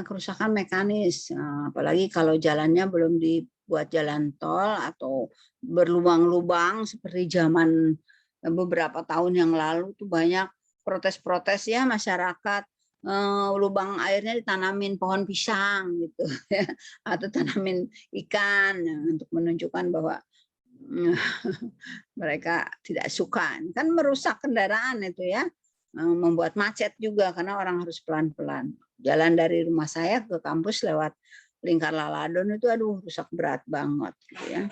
A: kerusakan mekanis, apalagi kalau jalannya belum dibuat jalan tol atau berlubang-lubang seperti zaman beberapa tahun yang lalu tuh banyak protes-protes ya masyarakat, lubang airnya ditanamin pohon pisang gitu ya, atau tanamin ikan untuk menunjukkan bahwa mereka tidak suka, kan merusak kendaraan itu ya, membuat macet juga karena orang harus pelan-pelan. Jalan dari rumah saya ke kampus lewat Lingkar Laladon itu aduh rusak berat banget gitu ya.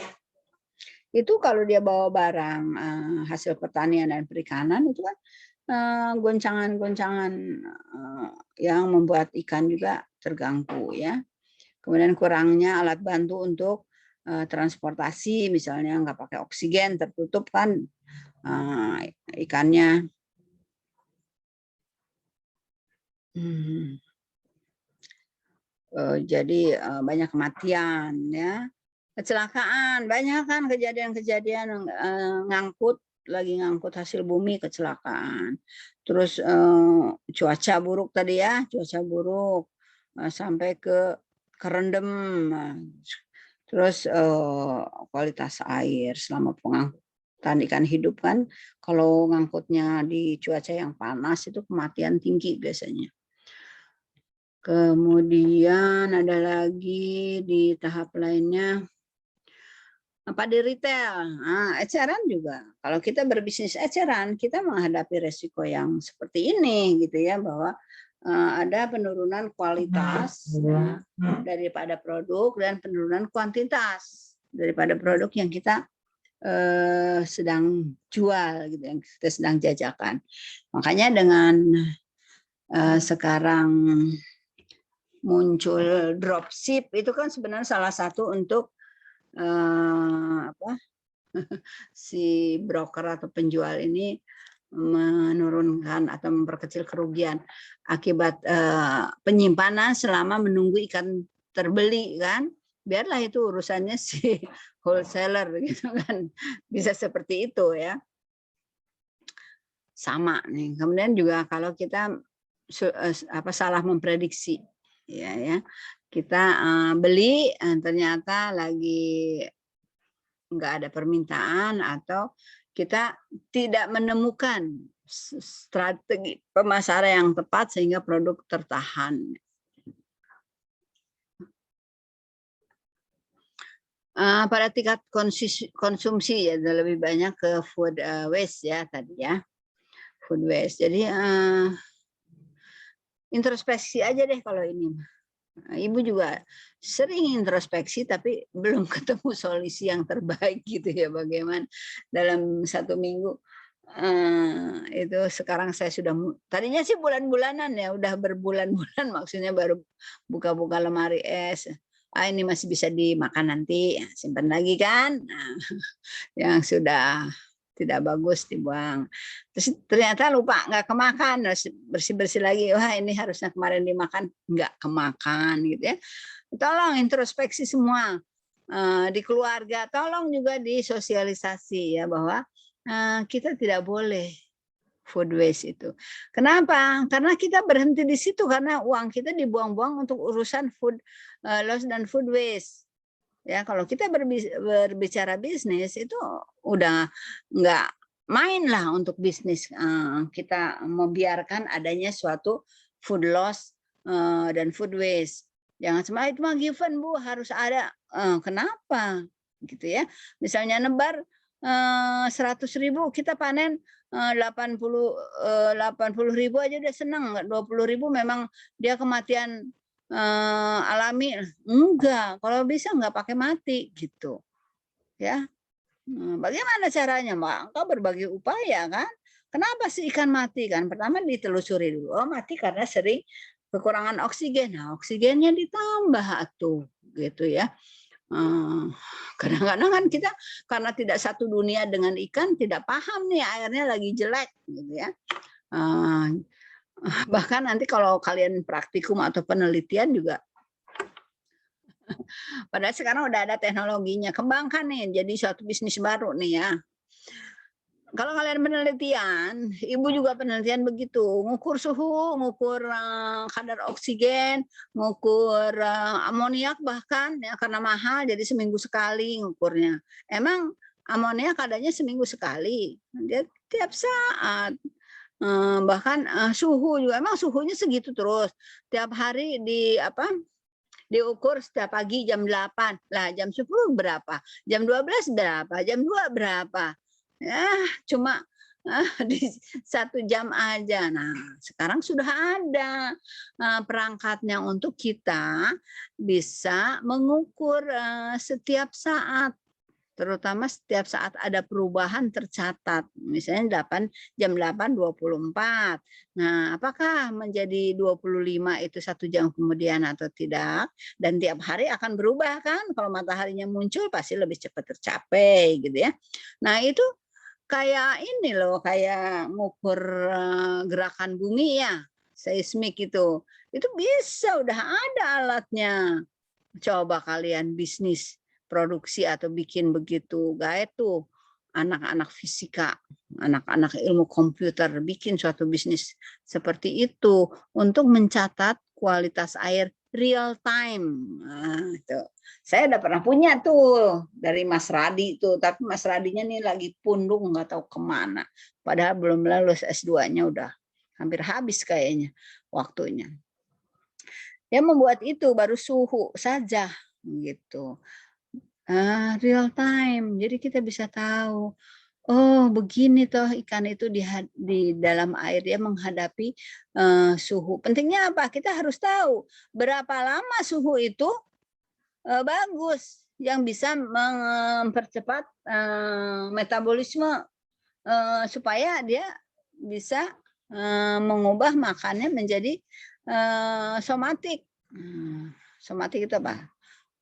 A: Itu kalau dia bawa barang hasil pertanian dan perikanan itu kan goncangan-goncangan yang membuat ikan juga terganggu ya. Kemudian kurangnya alat bantu untuk transportasi, misalnya nggak pakai oksigen, tertutup kan ikannya. Jadi banyak kematian ya, kecelakaan banyak kan, kejadian-kejadian lagi ngangkut hasil bumi kecelakaan. Terus cuaca buruk tadi ya, cuaca buruk sampai ke kerendam. Terus kualitas air selama pengangkutan ikan hidup kan, kalau ngangkutnya di cuaca yang panas itu kematian tinggi biasanya. Kemudian ada lagi di tahap lainnya di retail, eceran juga. Kalau kita berbisnis eceran, kita menghadapi resiko yang seperti ini gitu ya, bahwa ada penurunan kualitas daripada produk dan penurunan kuantitas daripada produk yang kita sedang jual gitu, yang kita sedang jajakan. Makanya dengan sekarang muncul dropship itu kan sebenarnya salah satu untuk si broker atau penjual ini menurunkan atau memperkecil kerugian akibat penyimpanan selama menunggu ikan terbeli kan. biarlah itu urusannya si wholesaler gitu kan. Bisa seperti itu ya. Sama nih. Kemudian juga kalau kita salah memprediksi ya. Kita beli ternyata lagi nggak ada permintaan atau kita tidak menemukan strategi pemasaran yang tepat sehingga produk tertahan. Pada tingkat konsumsi ya lebih banyak ke food waste ya tadi ya, food waste. Jadi introspeksi aja deh kalau ini. Ibu juga sering introspeksi tapi belum ketemu solusi yang terbaik gitu ya, bagaimana dalam 1 minggu itu sekarang saya sudah tadinya sih bulan-bulanan ya, udah berbulan-bulan maksudnya baru buka-buka lemari es. Ini masih bisa dimakan nanti, simpan lagi kan. Nah, yang sudah tidak bagus dibuang. Terus ternyata lupa, nggak kemakan, bersih-bersih lagi. Wah ini harusnya kemarin dimakan, nggak kemakan gitu ya. Tolong introspeksi semua di keluarga, tolong juga disosialisasi ya bahwa kita tidak boleh food waste itu. Kenapa? Karena kita berhenti di situ karena uang kita dibuang-buang untuk urusan food loss dan food waste. Ya, kalau kita berbicara bisnis itu udah nggak main lah untuk bisnis. Kita membiarkan adanya suatu food loss dan food waste. Jangan cuma itu mah given Bu, harus ada. Kenapa? Gitu ya. Misalnya nebar 100.000 kita panen 80.000 aja udah senang. 20.000 memang dia kematian alami, enggak, kalau bisa enggak pakai mati gitu ya. Bagaimana caranya Maka berbagi upaya kan. Kenapa sih ikan mati kan? Pertama ditelusuri dulu, mati karena sering kekurangan oksigen. Nah oksigennya ditambah tuh gitu ya. Kadang-kadang kan kita karena tidak satu dunia dengan ikan tidak paham nih airnya lagi jelek gitu ya. Bahkan nanti kalau kalian praktikum atau penelitian juga, padahal sekarang udah ada teknologinya, kembangkan nih jadi suatu bisnis baru nih ya. Kalau kalian penelitian, ibu juga penelitian begitu, ngukur suhu, ngukur kadar oksigen, ngukur amoniak bahkan ya karena mahal jadi seminggu sekali ngukurnya. Emang amoniak kadarnya seminggu sekali, dia tiap saat. Bahkan suhu juga emang suhunya segitu terus tiap hari diukur setiap pagi jam 8 lah, jam 10 berapa, jam 12 berapa, jam 2 berapa ya, cuma di 1 jam aja. Nah sekarang sudah ada perangkatnya untuk kita bisa mengukur setiap saat, terutama setiap saat ada perubahan tercatat. Misalnya jam 8 24. Nah, apakah menjadi 25 itu 1 jam kemudian atau tidak? Dan tiap hari akan berubah kan? Kalau mataharinya muncul pasti lebih cepat tercapai gitu ya. Nah, itu kayak ini loh, kayak ngukur gerakan bumi ya, seismik itu. Itu bisa, udah ada alatnya. Coba kalian bisnis produksi atau bikin begitu, gaet tuh anak-anak fisika, anak-anak ilmu komputer bikin suatu bisnis seperti itu untuk mencatat kualitas air real time. Nah, itu. Saya udah pernah punya tuh dari Mas Radi tuh, tapi Mas Radinya nih lagi pundung nggak tahu kemana. Padahal belum lulus S2-nya udah hampir habis kayaknya waktunya. Dia membuat itu baru suhu saja gitu. Real time. Jadi kita bisa tahu, oh begini toh ikan itu di dalam air dia menghadapi suhu. Pentingnya apa? Kita harus tahu berapa lama suhu itu bagus yang bisa mempercepat metabolisme supaya dia bisa mengubah makannya menjadi somatik. Somatik itu apa?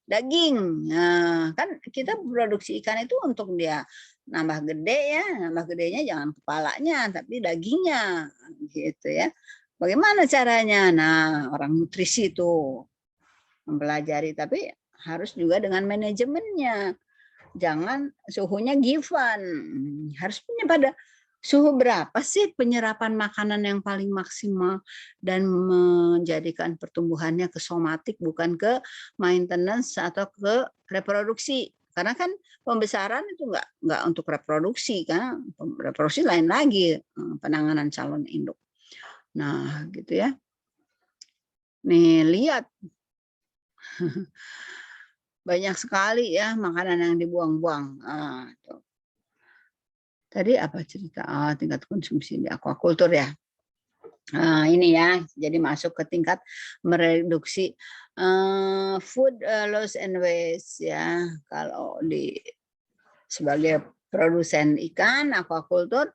A: Daging. Nah, kan kita produksi ikan itu untuk dia nambah gede ya, nambah gedenya jangan kepalanya tapi dagingnya gitu ya. Bagaimana caranya? Nah, orang nutrisi itu mempelajari, tapi harus juga dengan manajemennya. Jangan suhunya given. Harus punya pada suhu berapa sih penyerapan makanan yang paling maksimal dan menjadikan pertumbuhannya ke somatik, bukan ke maintenance atau ke reproduksi. Karena kan pembesaran itu nggak untuk reproduksi, kan? Reproduksi lain lagi penanganan calon induk. Nah, gitu ya. Nih, lihat. Banyak sekali ya makanan yang dibuang-buang. Tadi apa cerita? Tingkat konsumsi di aquaculture ya. Ini ya, jadi masuk ke tingkat mereduksi food loss and waste ya. Kalau di sebagai produsen ikan aquaculture,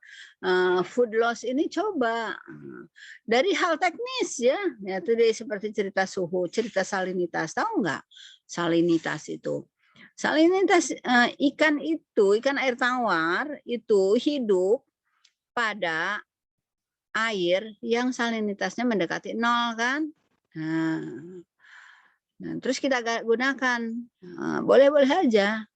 A: food loss ini coba dari hal teknis ya, itu seperti cerita suhu, cerita salinitas, tahu nggak salinitas itu? Salinitas ikan air tawar itu hidup pada air yang salinitasnya mendekati 0 kan. Nah, terus kita gunakan, boleh-boleh aja.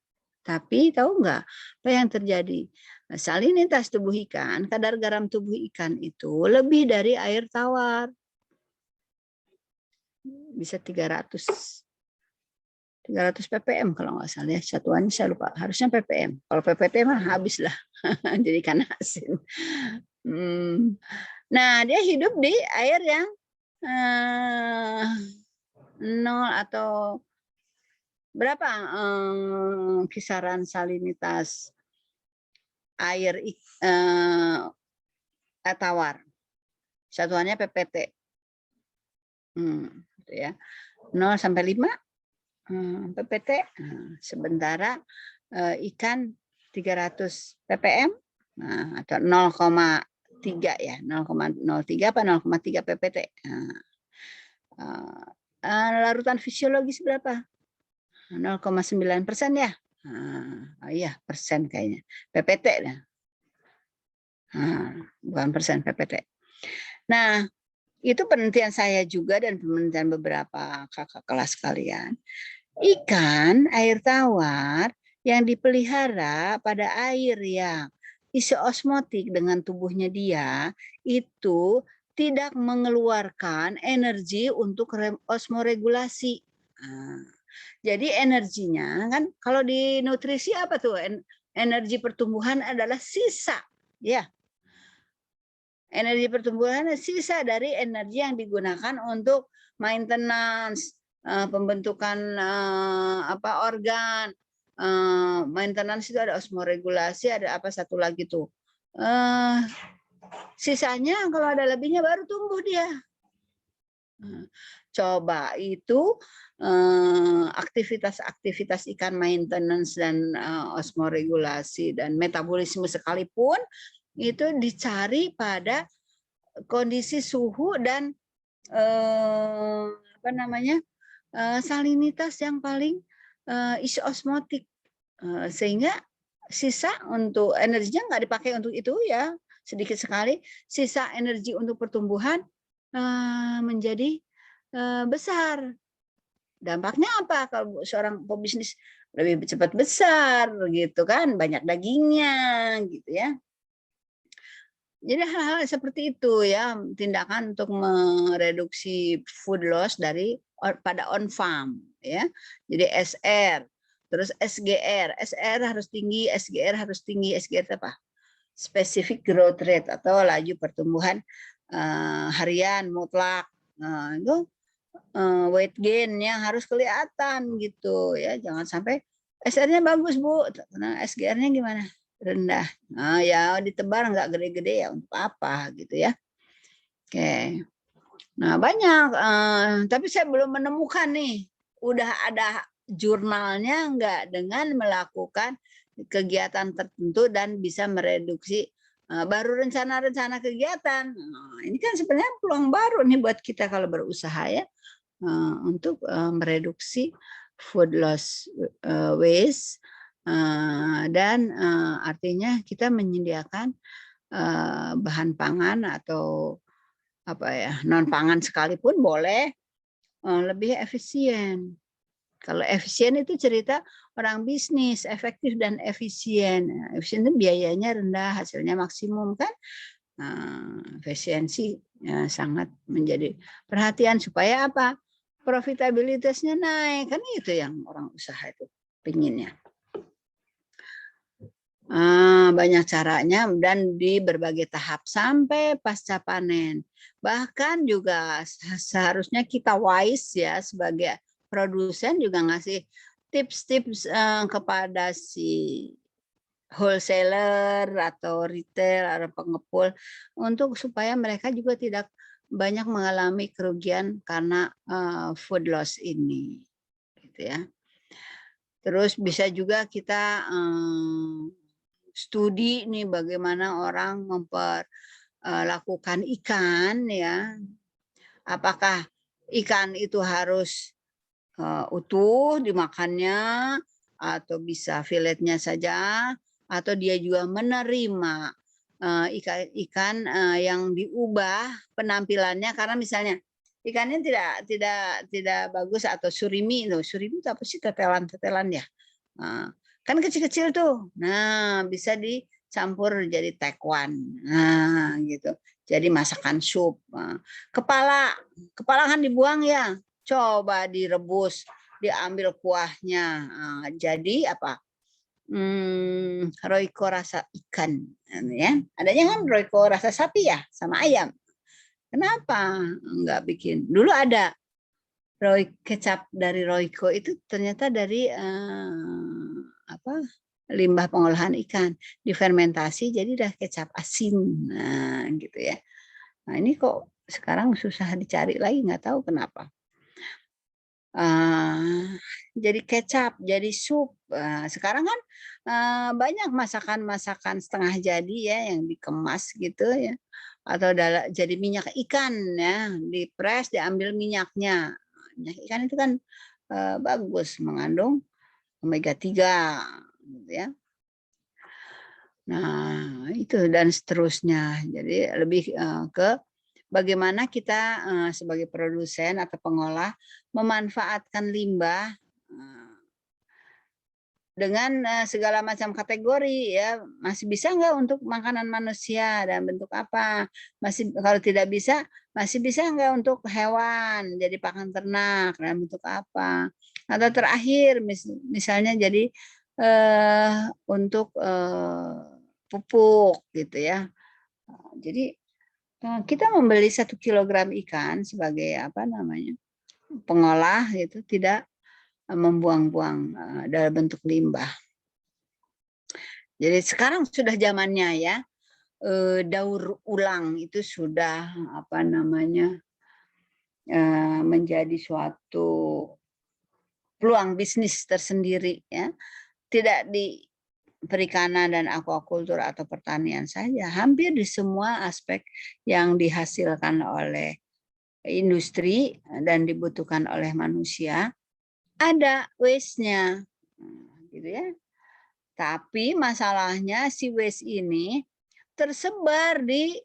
A: Tapi tahu nggak apa yang terjadi? Salinitas tubuh ikan, kadar garam tubuh ikan itu lebih dari air tawar. Bisa 300 ppm kalau nggak salah ya, satuannya saya lupa, harusnya ppm. Kalau ppt mah habis lah, jadi ikan asin. Nah, dia hidup di air yang 0 atau berapa kisaran salinitas air tawar. Satuannya ppt. Gitu ya. 0 sampai 5 ppt. Sementara ikan 300 ppm atau 0,3 ya, 0,03 apa 0,3 ppt. Larutan fisiologis berapa? 0,9% ya. Iya, persen kayaknya. PPT ya. Bukan persen, PPT. Nah, itu penelitian saya juga dan penelitian beberapa kakak kelas kalian. Ikan air tawar yang dipelihara pada air yang isoosmotik dengan tubuhnya dia itu tidak mengeluarkan energi untuk osmoregulasi. Jadi energinya kan kalau di nutrisi apa tuh? Energi pertumbuhan adalah sisa, ya. Energi pertumbuhan sisa dari energi yang digunakan untuk maintenance, pembentukan organ, maintenance itu ada osmoregulasi, ada apa satu lagi tuh. Sisanya kalau ada lebihnya baru tumbuh dia. Coba itu aktivitas-aktivitas ikan maintenance dan osmoregulasi dan metabolisme sekalipun itu dicari pada kondisi suhu dan salinitas yang paling isosmotik, sehingga sisa untuk energinya nggak dipakai untuk itu ya, sedikit sekali. Sisa energi untuk pertumbuhan menjadi besar. Dampaknya apa kalau seorang pebisnis lebih cepat besar gitu kan, banyak dagingnya gitu ya. Jadi hal-hal seperti itu ya, tindakan untuk mereduksi food loss pada on farm ya. Jadi SR, terus SGR. SR harus tinggi, SGR harus tinggi. SGR itu apa? Specific growth rate atau laju pertumbuhan harian mutlak. Itu weight gain-nya harus kelihatan gitu ya. Jangan sampai SR-nya bagus, Bu. Nah, SGR-nya gimana? Rendah. Ya ditebar nggak gede-gede ya untuk apa gitu ya. Oke. Nah, banyak tapi saya belum menemukan nih udah ada jurnalnya nggak dengan melakukan kegiatan tertentu dan bisa mereduksi baru rencana-rencana kegiatan. Ini kan sebenarnya peluang baru nih buat kita kalau berusaha ya untuk mereduksi food loss waste. Dan artinya kita menyediakan bahan pangan atau non pangan sekalipun boleh lebih efisien. Kalau efisien itu cerita orang bisnis, efektif dan efisien. Nah, efisien itu biayanya rendah, hasilnya maksimum kan. Efisiensi sangat menjadi perhatian supaya apa? Profitabilitasnya naik. Kan itu yang orang usaha itu pinginnya. Banyak caranya dan di berbagai tahap sampai pasca panen. Bahkan juga seharusnya kita wise ya sebagai produsen juga ngasih tips-tips kepada si wholesaler atau retail atau pengepul untuk supaya mereka juga tidak banyak mengalami kerugian karena food loss ini, gitu ya. Terus bisa juga kita studi nih bagaimana orang memperlakukan ikan ya. Apakah ikan itu harus utuh dimakannya atau bisa filetnya saja atau dia juga menerima ikan yang diubah penampilannya karena misalnya ikannya tidak bagus atau surimi itu apa sih tetelan ya. Kan kecil-kecil tuh. Nah, bisa dicampur jadi tekwan. Nah, gitu. Jadi masakan sup. Kepala kan dibuang ya. Coba direbus, diambil kuahnya. Jadi apa? Royco rasa ikan ya. Adanya kan Royco rasa sapi ya sama ayam. Kenapa enggak bikin? Dulu ada kecap dari Royco itu ternyata dari limbah pengolahan ikan difermentasi jadi udah kecap asin, nah gitu ya. Nah ini kok sekarang susah dicari lagi, nggak tahu kenapa. Jadi kecap, jadi sup. Sekarang kan banyak masakan-masakan setengah jadi ya yang dikemas gitu ya, atau jadi minyak ikan ya, dipres diambil minyaknya. Minyak ikan itu kan bagus mengandung omega 3 gitu ya. Nah, itu dan seterusnya. Jadi lebih ke bagaimana kita sebagai produsen atau pengolah memanfaatkan limbah dengan segala macam kategori ya. Masih bisa nggak untuk makanan manusia dan bentuk apa? Masih kalau tidak bisa, masih bisa nggak untuk hewan jadi pakan ternak dan bentuk apa? Atau terakhir misalnya jadi untuk pupuk gitu ya. Jadi kita membeli 1 kilogram ikan sebagai pengolah itu tidak membuang-buang dalam bentuk limbah. Jadi sekarang sudah zamannya ya, daur ulang itu sudah menjadi suatu peluang bisnis tersendiri ya. Tidak di perikanan dan aquaculture atau pertanian saja, hampir di semua aspek yang dihasilkan oleh industri dan dibutuhkan oleh manusia ada waste-nya, gitu ya. Tapi masalahnya si waste ini tersebar di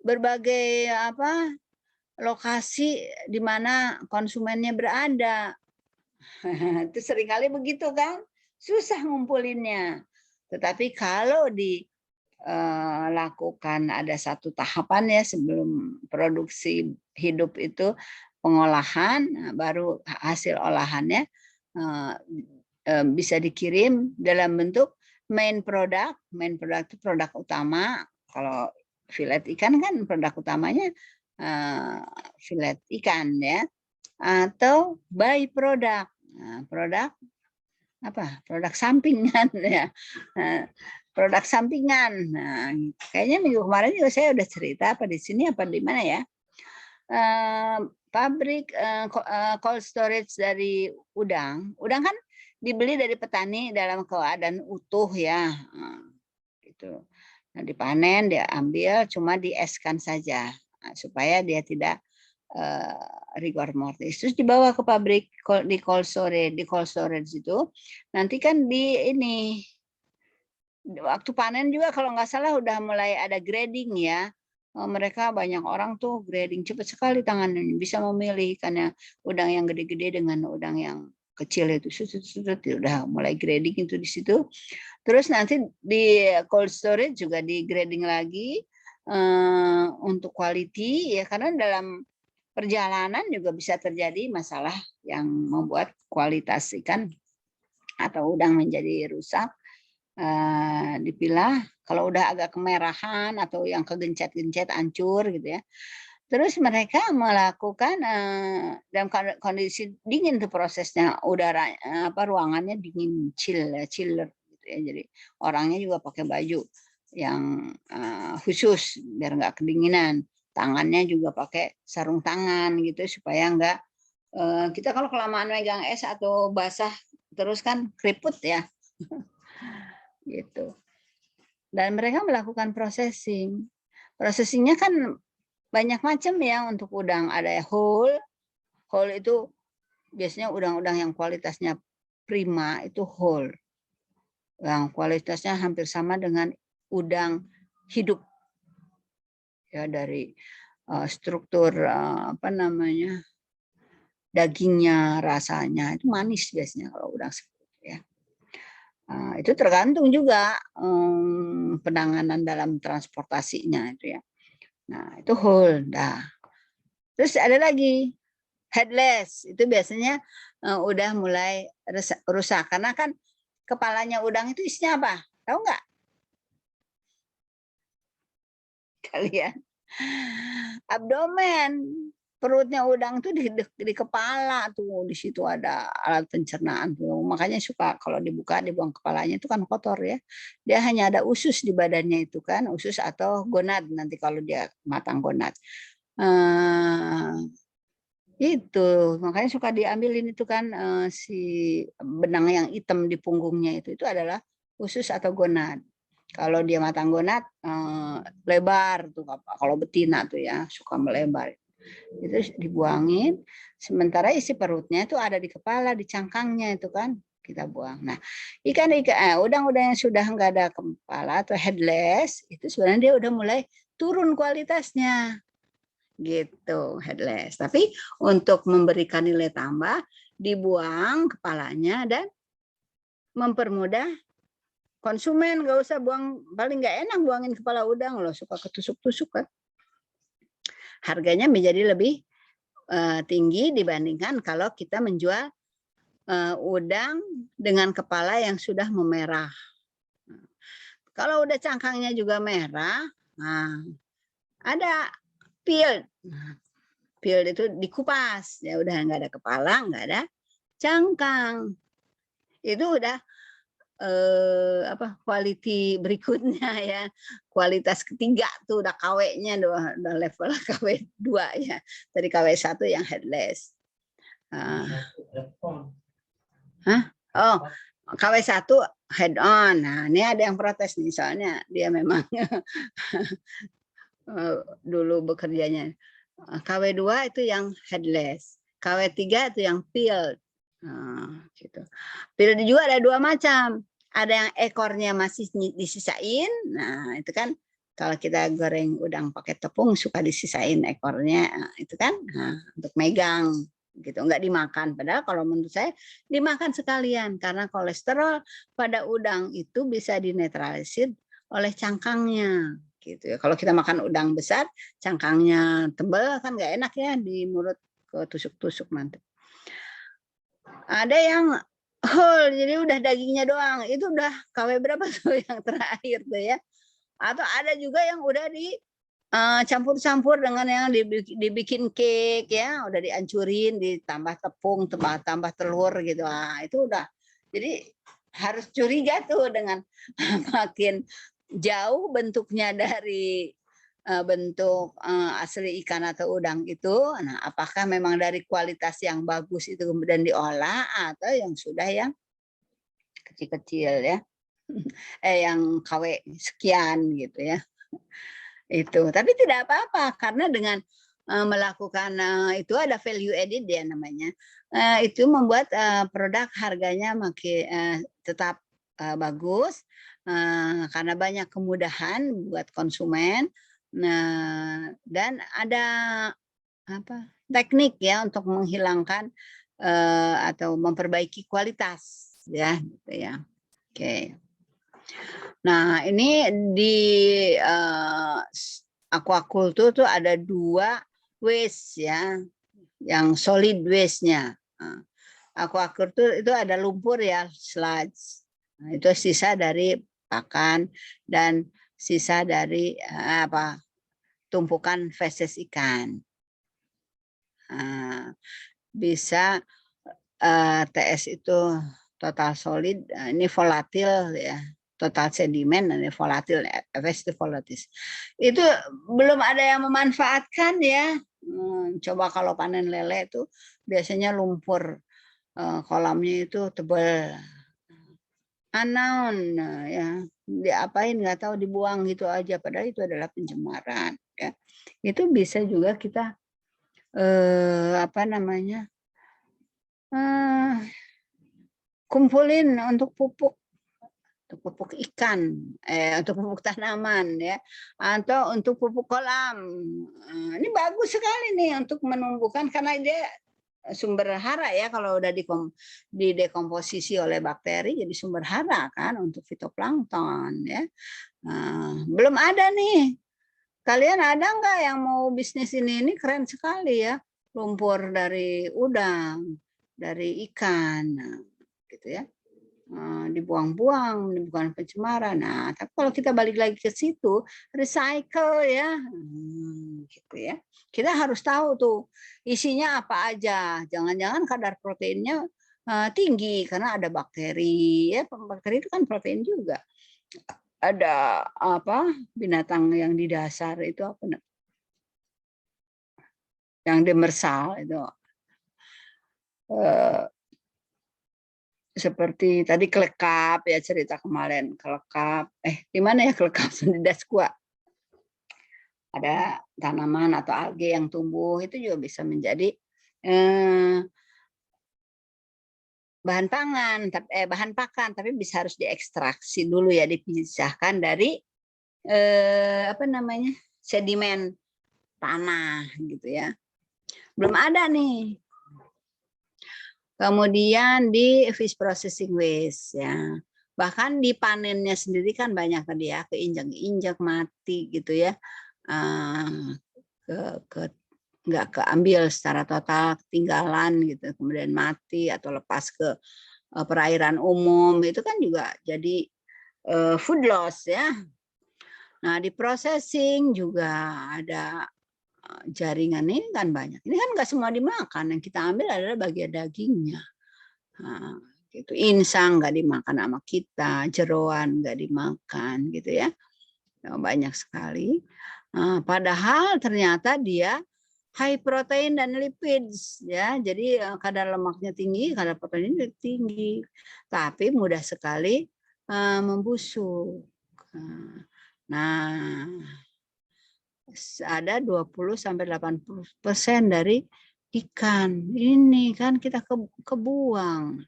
A: berbagai lokasi di mana konsumennya berada. Itu seringkali begitu kan, susah ngumpulinnya. Tetapi kalau dilakukan ada satu tahapan ya sebelum produksi hidup itu pengolahan, baru hasil olahannya bisa dikirim dalam bentuk main product. Main product itu produk utama. Kalau filet ikan kan produk utamanya filet ikan ya. Atau by product. Nah, produk sampingan ya. Produk sampingan. Nah, kayaknya minggu kemarin juga saya udah cerita apa di sini apa di mana ya. Pabrik cold storage dari udang kan dibeli dari petani dalam keadaan utuh ya. Gitu. Nah, dipanen, dia ambil, cuma dieskan saja supaya dia tidak rigor mortis. Terus dibawa ke pabrik di cold storage itu. Nanti kan waktu panen juga kalau nggak salah udah mulai ada grading ya. Mereka banyak orang tuh grading cepat sekali tangannya, bisa memilih karena udang yang gede-gede dengan udang yang kecil itu udah mulai grading itu di situ. Terus nanti di cold storage juga di grading lagi untuk quality ya, karena dalam perjalanan juga bisa terjadi masalah yang membuat kualitas ikan atau udang menjadi rusak. Dipilah kalau udah agak kemerahan atau yang kegencet-gencet hancur gitu ya. Terus mereka melakukan dalam kondisi dingin tuh prosesnya, udara ruangannya dingin, chiller gitu ya. Jadi orangnya juga pakai baju yang khusus biar nggak kedinginan. Tangannya juga pakai sarung tangan gitu supaya nggak kita kalau kelamaan megang es atau basah terus kan keriput ya. Gitu. Dan mereka melakukan processing. Processingnya kan banyak macam ya untuk udang. Ada whole itu biasanya udang-udang yang kualitasnya prima itu whole. Yang kualitasnya hampir sama dengan udang hidup. Ya dari struktur dagingnya, rasanya itu manis biasanya kalau udang seperti itu ya. Itu tergantung juga penanganan dalam transportasinya itu ya. Nah, itu whole. Nah, terus ada lagi headless. Itu biasanya udah mulai rusak karena kan kepalanya udang itu isinya apa? Tahu nggak? Kalian? Abdomen. Perutnya udang tuh di kepala tuh, di situ ada alat pencernaan tuh. Makanya suka kalau dibuka dibuang kepalanya itu kan kotor ya. Dia hanya ada usus di badannya itu kan, usus atau gonad nanti kalau dia matang gonad. Itu makanya suka diambilin itu kan si benang yang hitam di punggungnya itu adalah usus atau gonad. Kalau dia matang gonad lebar tuh kalau betina tuh ya suka melebar. Itu dibuangin, sementara isi perutnya itu ada di kepala, di cangkangnya itu kan kita buang. Nah, udang-udang yang sudah nggak ada kepala atau headless itu sebenarnya dia udah mulai turun kualitasnya, gitu headless. Tapi untuk memberikan nilai tambah, dibuang kepalanya dan mempermudah konsumen. Nggak usah buang, paling nggak enak buangin kepala udang loh, suka ketusuk-tusuk kan. Harganya menjadi lebih tinggi dibandingkan kalau kita menjual udang dengan kepala yang sudah memerah. Kalau udah cangkangnya juga merah, nah, ada peeled. Peeled itu dikupas, ya udah nggak ada kepala, nggak ada cangkang. Itu udah quality berikutnya ya, kualitas ketiga tuh udah KW-nya udah level KW 2 ya, dari KW 1 yang headless. Oh, KW 1 head on. Nah, ini ada yang protes nih soalnya dia memang dulu bekerjanya. KW 2 itu yang headless, KW 3 itu yang peeled. Gitu. Peeled juga ada dua macam. Ada yang ekornya masih disisain. Nah, itu kan kalau kita goreng udang pakai tepung suka disisain ekornya, itu kan untuk megang gitu, nggak dimakan. Padahal kalau menurut saya dimakan sekalian karena kolesterol pada udang itu bisa dinetralisir oleh cangkangnya gitu ya. Kalau kita makan udang besar, cangkangnya tebal kan nggak enak ya di mulut, ketusuk-tusuk nanti. Ada yang whole, jadi udah dagingnya doang. Itu udah KW berapa tuh yang terakhir tuh ya. Atau ada juga yang udah campur-campur dengan yang dibikin cake ya, udah dihancurin, ditambah tepung, tambah telur gitu. Itu udah. Jadi harus curiga tuh dengan makin jauh bentuknya dari bentuk asli ikan atau udang itu. Nah, apakah memang dari kualitas yang bagus itu kemudian diolah atau yang sudah yang kecil-kecil ya, yang KW sekian gitu ya. Itu, tapi tidak apa-apa karena dengan melakukan itu ada value added ya namanya. Itu membuat produk harganya makin tetap bagus karena banyak kemudahan buat konsumen. Nah, dan ada teknik ya untuk menghilangkan atau memperbaiki kualitas ya gitu ya. Oke. Nah, ini di aquaculture tuh ada 2 waste ya, yang solid waste-nya. Aquaculture itu ada lumpur ya, sludge. Nah, itu sisa dari pakan dan sisa dari tumpukan feses ikan. Bisa TS itu total solid, ini volatil ya, total sedimen, ini volatil, efektif volatil. Itu belum ada yang memanfaatkan ya. Coba kalau panen lele itu biasanya lumpur kolamnya itu tebal. Anaun ya, diapain nggak tahu, dibuang gitu aja, padahal itu adalah pencemaran ya. Itu bisa juga kita kumpulin untuk pupuk ikan, untuk pupuk tanaman ya, atau untuk pupuk kolam. Ini bagus sekali nih untuk menumbuhkan, karena dia sumber hara ya, kalau udah didekomposisi oleh bakteri jadi sumber hara kan untuk fitoplankton ya. Belum ada nih. Kalian ada nggak yang mau bisnis ini? Ini keren sekali ya. Lumpur dari udang, dari ikan, gitu ya. Dibuang-buang, bukan pencemaran. Nah, tapi kalau kita balik lagi ke situ, recycle ya, gitu ya. Kita harus tahu tuh isinya apa aja. Jangan-jangan kadar proteinnya tinggi karena ada bakteri ya. Bakteri itu kan protein juga. Ada binatang yang di dasar itu apa? Yang demersal itu. Seperti tadi kelekap ya, cerita kemarin kelekap. Di mana ya kelekap? Di Daskua. Ada tanaman atau alge yang tumbuh, itu juga bisa menjadi bahan pangan, bahan pakan, tapi bisa harus diekstraksi dulu ya, dipisahkan dari sedimen tanah gitu ya. Belum ada nih. Kemudian di fish processing waste ya. Bahkan di panennya sendiri kan banyak tadi ya, keinjak-injak mati gitu ya. Nggak keambil secara total, ketinggalan gitu, kemudian mati atau lepas ke perairan umum, itu kan juga jadi food loss ya. Nah, di processing juga ada jaringan ini kan banyak. Ini kan nggak semua dimakan, yang kita ambil adalah bagian dagingnya. Nah, gitu. Insang nggak dimakan sama kita, jeroan nggak dimakan gitu ya. Banyak sekali. Padahal ternyata dia high protein dan lipids ya. Jadi kadar lemaknya tinggi, kadar proteinnya tinggi. Tapi mudah sekali membusuk. Nah, ada 20-80% dari ikan. Ini kan kita kebuang.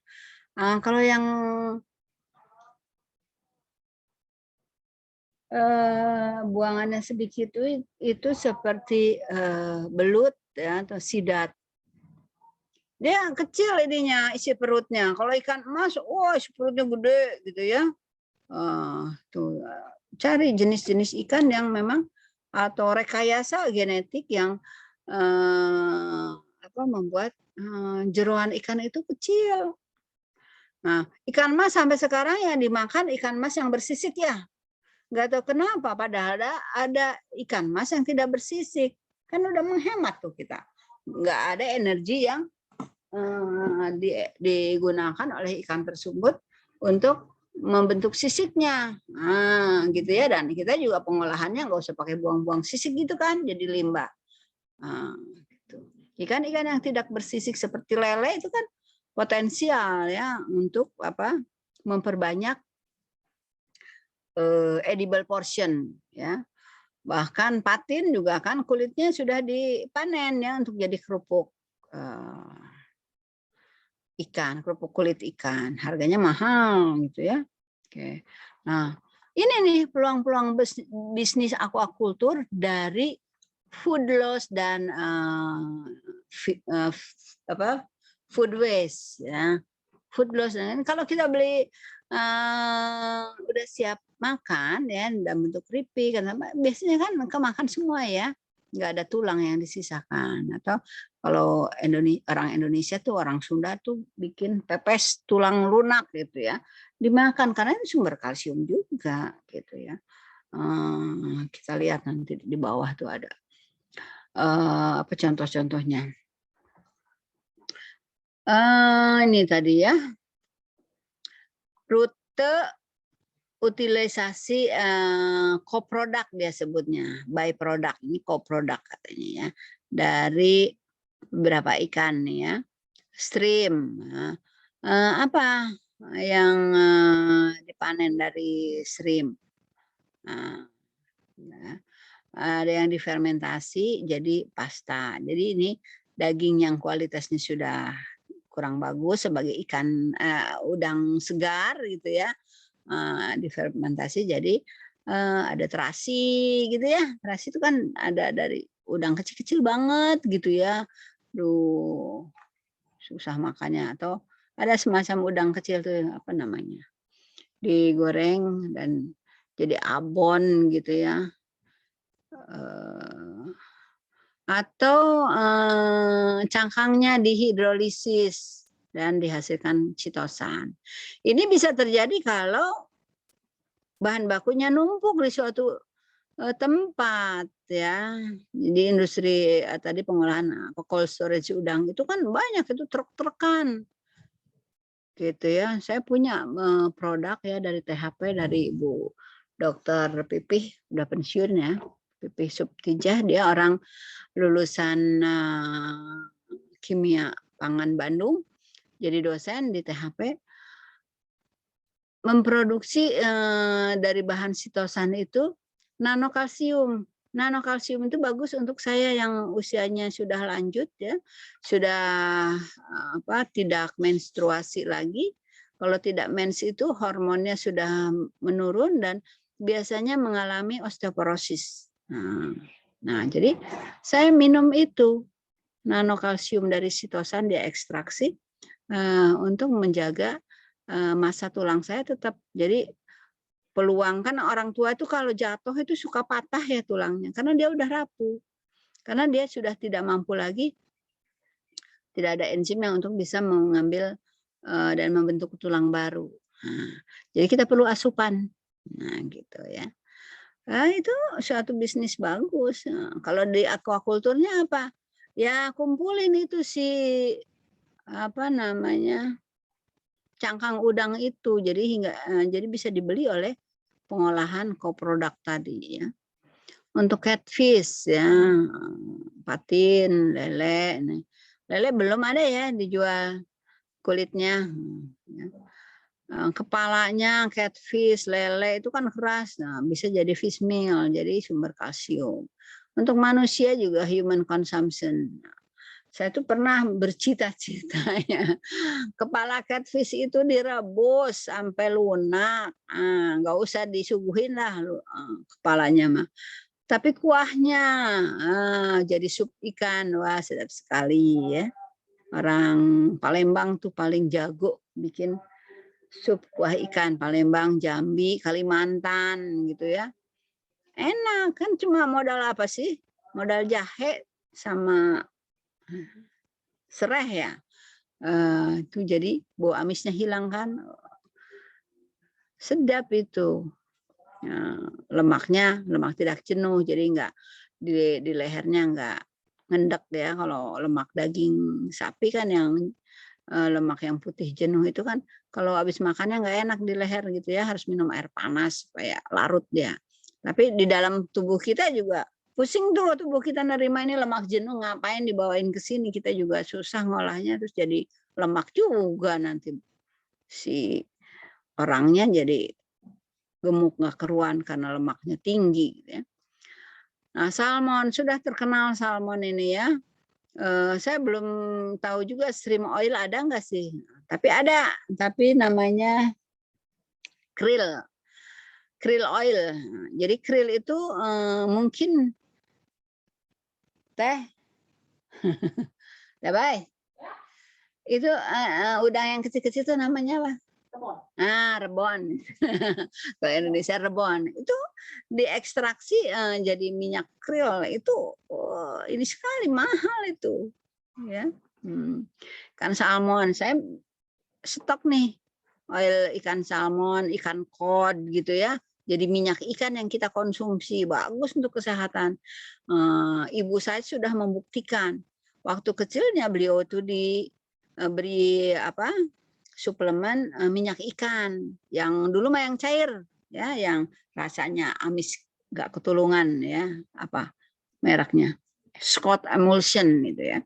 A: Kalau yang buangannya sedikit itu seperti belut ya, atau sidat. Dia kecil ininya, isi perutnya. Kalau ikan emas, wah isi perutnya gede gitu ya. Tuh, cari jenis-jenis ikan yang memang atau rekayasa genetik yang membuat jeroan ikan itu kecil. Nah, ikan mas sampai sekarang yang dimakan ikan mas yang bersisik ya. Nggak tahu kenapa, padahal ada ikan mas yang tidak bersisik. Kan udah menghemat tuh kita. Nggak ada energi yang digunakan oleh ikan tersebut untuk membentuk sisiknya. Gitu ya. Dan kita juga pengolahannya nggak usah pakai buang-buang sisik gitu kan, jadi limbah. Gitu. Ikan-ikan yang tidak bersisik seperti lele itu kan potensial ya untuk memperbanyak edible portion ya. Bahkan patin juga kan kulitnya sudah dipanen ya untuk jadi kerupuk ikan, kerupuk kulit ikan. Harganya mahal gitu ya. Oke. Nah, ini nih peluang-peluang bisnis aquaculture dari food loss dan food waste ya. Food loss. Kalau kita beli udah siap makan ya dalam bentuk keripik, karena biasanya kan kemakan semua ya, nggak ada tulang yang disisakan. Atau kalau orang Indonesia tuh, orang Sunda tuh bikin pepes tulang lunak gitu ya, dimakan karena ini sumber kalsium juga gitu ya. Kita lihat nanti di bawah tuh ada apa contoh-contohnya. Ini tadi ya, rute utilisasi co-product dia sebutnya, by product, ini co-product katanya ya, dari beberapa ikan nih ya, stream. Apa yang dipanen dari shrimp? Ada yang difermentasi jadi pasta. Jadi ini daging yang kualitasnya sudah kurang bagus sebagai ikan udang segar gitu ya, difermentasi jadi ada terasi gitu ya. Terasi itu kan ada dari udang kecil-kecil banget gitu ya. Duh, susah makannya. Atau ada semacam udang kecil tuh apa namanya, digoreng dan jadi abon gitu ya. Atau cangkangnya dihidrolisis dan dihasilkan chitosan. Ini bisa terjadi kalau bahan bakunya numpuk di suatu tempat ya. Di industri tadi pengolahan cold storage udang itu kan banyak, itu truk-trukan gitu ya. Saya punya produk ya dari THP, dari Ibu Dokter Pipih, udah pensiun ya, Pipih Subtijah. Dia orang lulusan kimia pangan Bandung, jadi dosen di THP, memproduksi dari bahan sitosan itu nanokalsium. Nanokalsium itu bagus untuk saya yang usianya sudah lanjut ya, sudah tidak menstruasi lagi. Kalau tidak mens itu hormonnya sudah menurun dan biasanya mengalami osteoporosis. Nah, jadi saya minum itu nanokalsium dari sitosan, dia ekstraksi untuk menjaga massa tulang saya tetap. Jadi peluang, kan orang tua itu kalau jatuh itu suka patah ya tulangnya karena dia udah rapuh, karena dia sudah tidak mampu lagi, tidak ada enzim yang untuk bisa mengambil dan membentuk tulang baru. Jadi kita perlu asupan. Nah, gitu ya. Itu suatu bisnis bagus. Kalau di aquaculturnya apa? Ya kumpulin itu si apa namanya, cangkang udang itu, jadi bisa dibeli oleh pengolahan co-product tadi ya. Untuk catfish ya, patin, lele. Lele belum ada ya dijual kulitnya. Kepalanya catfish, lele itu kan keras, nah bisa jadi fish meal, jadi sumber kalsium. Untuk manusia juga human consumption. Saya tuh pernah bercita-cita ya, kepala catfish itu direbus sampai lunak, nggak usah disuguhin lah kepalanya mah. Tapi kuahnya jadi sup ikan, wah sedap sekali ya. Orang Palembang tuh paling jago bikin sup kuah ikan, Palembang, Jambi, Kalimantan gitu ya. Enak kan, cuma modal apa sih? Modal jahe sama serai ya. Itu jadi bau amisnya hilang kan. Sedap itu. Lemaknya, lemak tidak jenuh, jadi enggak di lehernya enggak ngendek ya. Kalau lemak daging sapi kan yang lemak yang putih jenuh itu kan kalau habis makannya nggak enak di leher gitu ya, harus minum air panas supaya larut dia. Tapi di dalam tubuh kita juga pusing tuh, tubuh kita nerima ini lemak jenuh, ngapain dibawain ke sini, kita juga susah ngolahnya, terus jadi lemak juga nanti si orangnya jadi gemuk nggak keruan karena lemaknya tinggi gitu ya. Nah, salmon sudah terkenal salmon ini ya. Saya belum tahu juga stream oil ada nggak sih, tapi ada, tapi namanya krill oil. Jadi krill itu mungkin teh, ya baik. Itu udang yang kecil-kecil itu namanya apa? Rebon. Kalau Indonesia rebon. Itu diekstraksi jadi minyak kriol. Itu ini sekali mahal itu. Ya. Ikan salmon. Saya stok nih. Oil ikan salmon, ikan cod gitu ya. Jadi minyak ikan yang kita konsumsi bagus untuk kesehatan. Ibu saya sudah membuktikan. Waktu kecilnya beliau itu diberi suplemen minyak ikan yang dulu mah yang cair ya, yang rasanya amis nggak ketulungan ya, apa mereknya Scott Emulsion gitu ya.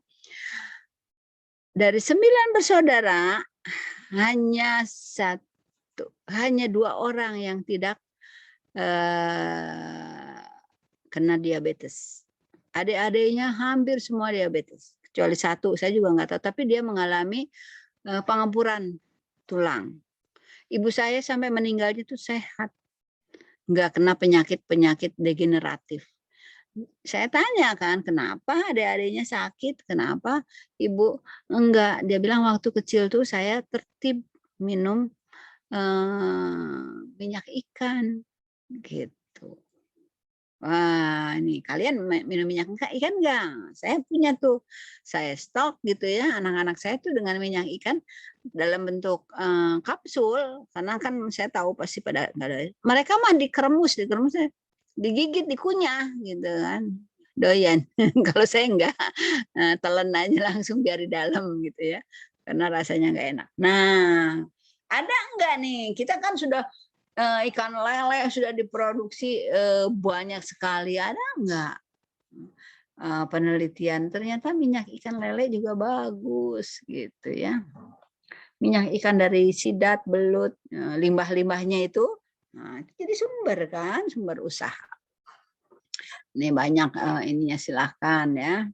A: Dari 9 bersaudara hanya 2 orang yang tidak kena diabetes. Adik-adiknya hampir semua diabetes, kecuali 1 saya juga nggak tahu, tapi dia mengalami pengemburan tulang. Ibu saya sampai meninggalnya itu sehat, nggak kena penyakit-penyakit degeneratif. Saya tanya kan, kenapa adik-adiknya sakit, kenapa ibu enggak? Dia bilang waktu kecil tuh saya tertib minum minyak ikan gitu. Wah, ini kalian minum minyak ikan enggak? Saya punya tuh, saya stok gitu ya, anak-anak saya tuh dengan minyak ikan dalam bentuk kapsul, karena kan saya tahu pasti pada nggak ada. Mereka mah dikeremus, digigit, dikunyah gitu kan, doyan. Kalau saya enggak, telan aja langsung biar di dalam gitu ya, karena rasanya nggak enak. Nah, ada enggak nih? Kita kan sudah ikan lele sudah diproduksi banyak sekali, ada enggak penelitian ternyata minyak ikan lele juga bagus gitu ya. Minyak ikan dari sidat, belut, limbah-limbahnya itu, itu jadi sumber kan, sumber usaha. Ini banyak ininya, silahkan ya.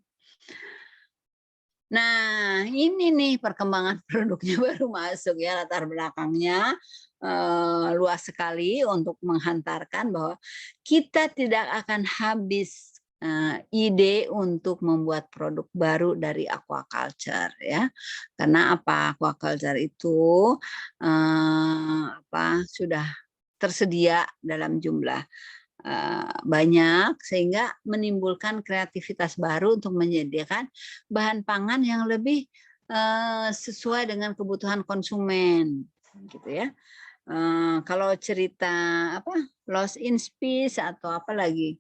A: Nah, ini nih perkembangan produknya baru masuk ya, latar belakangnya luas sekali untuk menghantarkan bahwa kita tidak akan habis ide untuk membuat produk baru dari aquaculture ya. Karena apa? Aquaculture itu sudah tersedia dalam jumlah banyak sehingga menimbulkan kreativitas baru untuk menyediakan bahan pangan yang lebih sesuai dengan kebutuhan konsumen gitu ya. Kalau cerita lost in space atau apa lagi,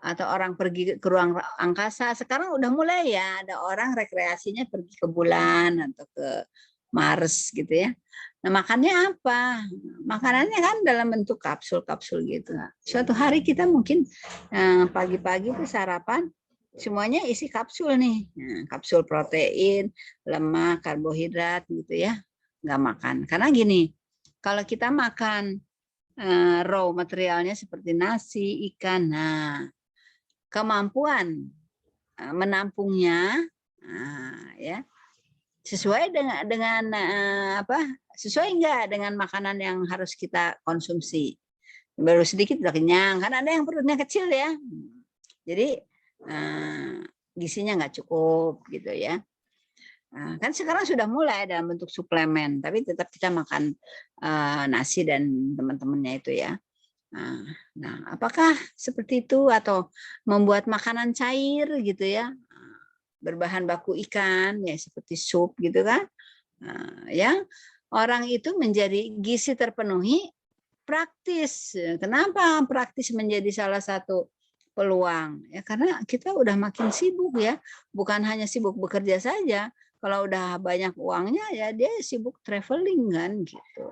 A: atau orang pergi ke ruang angkasa, sekarang udah mulai ya ada orang rekreasinya pergi ke bulan atau ke Mars gitu ya. Nah, makannya apa? Makanannya kan dalam bentuk kapsul-kapsul gitu. Suatu hari kita mungkin pagi-pagi tuh sarapan semuanya isi kapsul nih. Nah, kapsul protein, lemak, karbohidrat gitu ya. Nggak makan. Karena gini, kalau kita makan raw materialnya seperti nasi, ikan, nah kemampuan menampungnya ya sesuai dengan sesuai enggak dengan makanan yang harus kita konsumsi. Baru sedikit udah kenyang, kan ada yang perutnya kecil ya. Jadi gizinya nggak cukup gitu ya. Kan sekarang sudah mulai dalam bentuk suplemen, tapi tetap kita makan nasi dan teman-temannya itu ya. Nah, apakah seperti itu atau membuat makanan cair gitu ya, berbahan baku ikan ya seperti sup gitu kan, ya orang itu menjadi gizi terpenuhi praktis. Kenapa praktis menjadi salah satu peluang? Ya karena kita udah makin sibuk ya, bukan hanya sibuk bekerja saja. Kalau udah banyak uangnya ya dia sibuk traveling kan gitu.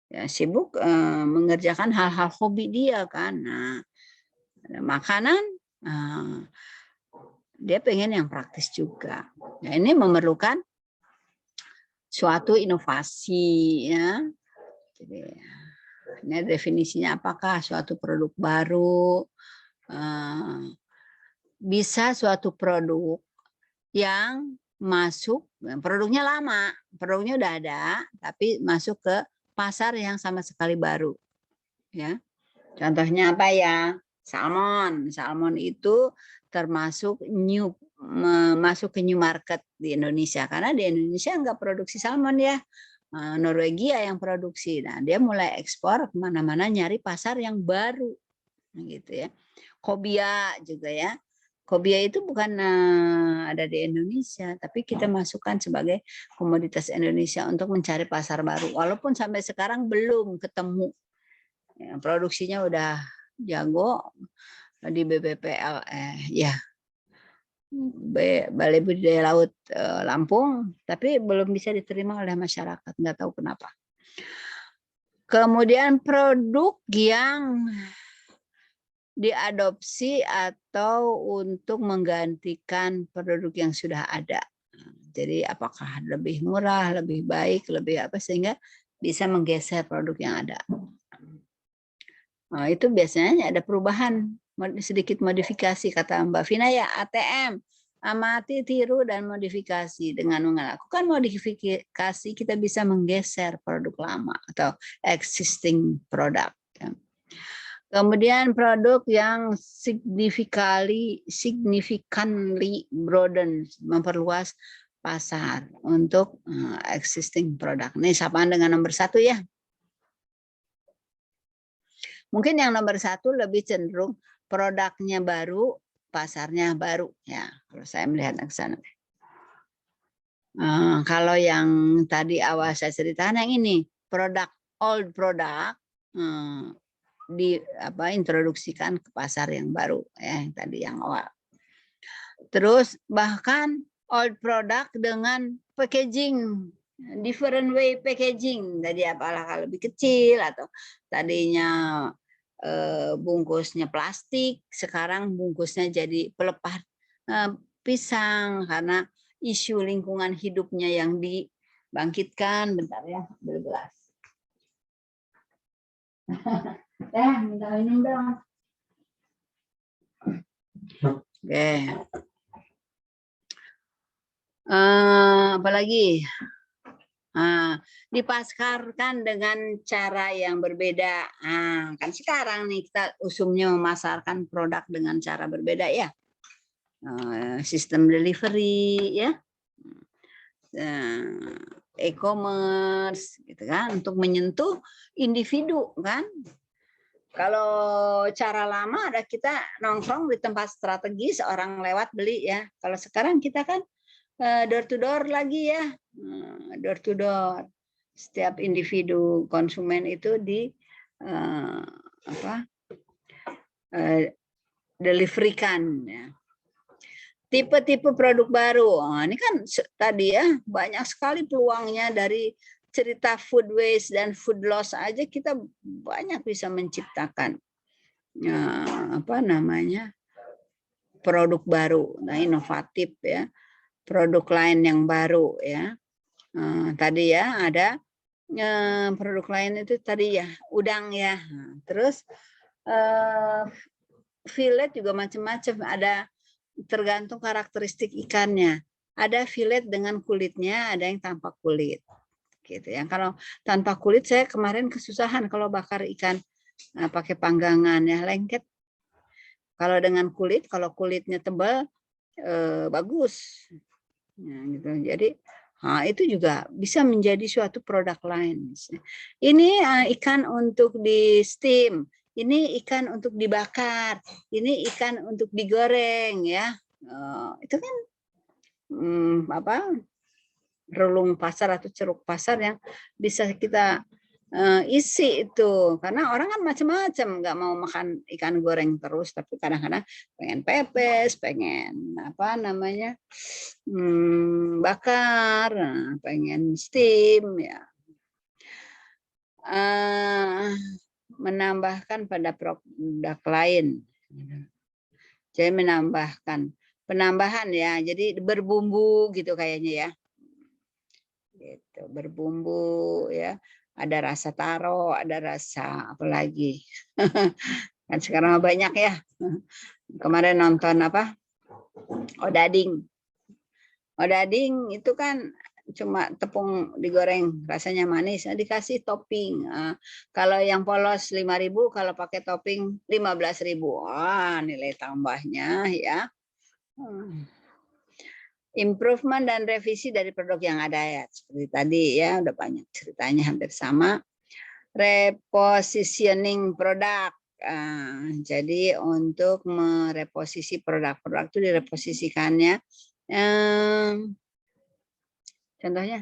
A: Ya sibuk mengerjakan hal-hal hobi dia kan. Nah, makanan dia pengen yang praktis juga. Nah, ini memerlukan suatu inovasi ya. Jadi, ini definisinya apakah suatu produk baru, bisa suatu produk yang masuk, produknya lama, produknya udah ada, tapi masuk ke pasar yang sama sekali baru. Ya, contohnya apa ya? Salmon. Salmon itu termasuk new masuk ke new market di Indonesia, karena di Indonesia nggak produksi salmon ya. Norwegia yang produksi. Nah, dia mulai ekspor kemana-mana nyari pasar yang baru, gitu ya. Kobia juga ya. Kobia itu bukan ada di Indonesia, tapi kita masukkan sebagai komoditas Indonesia untuk mencari pasar baru. Walaupun sampai sekarang belum ketemu. Ya, produksinya udah jago di BBPL, ya. Balai Budidaya Laut Lampung, tapi belum bisa diterima oleh masyarakat, nggak tahu kenapa. Kemudian produk yang diadopsi atau untuk menggantikan produk yang sudah ada. Jadi apakah lebih murah, lebih baik, lebih apa, sehingga bisa menggeser produk yang ada. Nah, itu biasanya ada perubahan, sedikit modifikasi, kata Mbak Vina ya, ATM, amati, tiru, dan modifikasi. Dengan melakukan modifikasi, kita bisa menggeser produk lama atau existing product. Kemudian produk yang significantly broaden, memperluas pasar untuk existing product. Ini sapaan dengan nomor 1 ya. Mungkin yang nomor 1 lebih cenderung produknya baru, pasarnya baru ya. Kalau saya melihat ke sana. Kalau yang tadi awal saya ceritakan yang ini, old product introduksikan ke pasar yang baru ya, yang tadi yang awal. Terus bahkan old product dengan packaging, different way packaging, tadi apalah lebih kecil, atau tadinya bungkusnya plastik, sekarang bungkusnya jadi pelepah pisang karena isu lingkungan hidupnya yang dibangkitkan. Bentar ya, bergelas. Minta minum dong. Oke. Apalagi? Dipasarkan dengan cara yang berbeda. Kan sekarang nih kita usumnya memasarkan produk dengan cara berbeda ya. Sistem delivery ya. E-commerce gitu kan, untuk menyentuh individu kan. Kalau cara lama ada kita nongkrong di tempat strategis, orang lewat beli ya. Kalau sekarang kita kan door to door lagi ya, door to door. Setiap individu konsumen itu deliverykan. Ya. Tipe-tipe produk baru. Ini kan tadi ya banyak sekali peluangnya, dari cerita food waste dan food loss aja kita banyak bisa menciptakan produk baru, inovatif ya, produk lain yang baru ya. Tadi ya ada produk lain itu tadi ya udang ya. Terus fillet juga macam-macam, ada tergantung karakteristik ikannya. Ada fillet dengan kulitnya, ada yang tanpa kulit. Gitu ya. Kalau tanpa kulit saya kemarin kesusahan kalau bakar ikan pakai panggangan ya, lengket. Kalau dengan kulit, kalau kulitnya tebal bagus. Nah, gitu. Jadi itu juga bisa menjadi suatu produk lain. Ini ikan untuk di steam, ini ikan untuk dibakar, ini ikan untuk digoreng ya. Itu kan relung pasar atau ceruk pasar yang bisa kita isi itu, karena orang kan macam-macam, nggak mau makan ikan goreng terus, tapi kadang-kadang pengen pepes, pengen bakar, pengen steam ya. Menambahkan pada produk lain, jadi menambahkan penambahan ya, jadi berbumbu gitu kayaknya ya. Gitu, berbumbu ya, ada rasa taro, ada rasa apa lagi. Kan sekarang banyak ya. Kemarin nonton odading. Odading itu kan cuma tepung digoreng, rasanya manis, dikasih topping. Kalau yang polos 5.000, kalau pakai topping 15.000. Nilai tambahnya ya. improvement dan revisi dari produk yang ada ya. Seperti tadi ya, udah banyak ceritanya hampir sama. Repositioning produk. Jadi untuk mereposisi produk-produk itu direposisikannya. Contohnya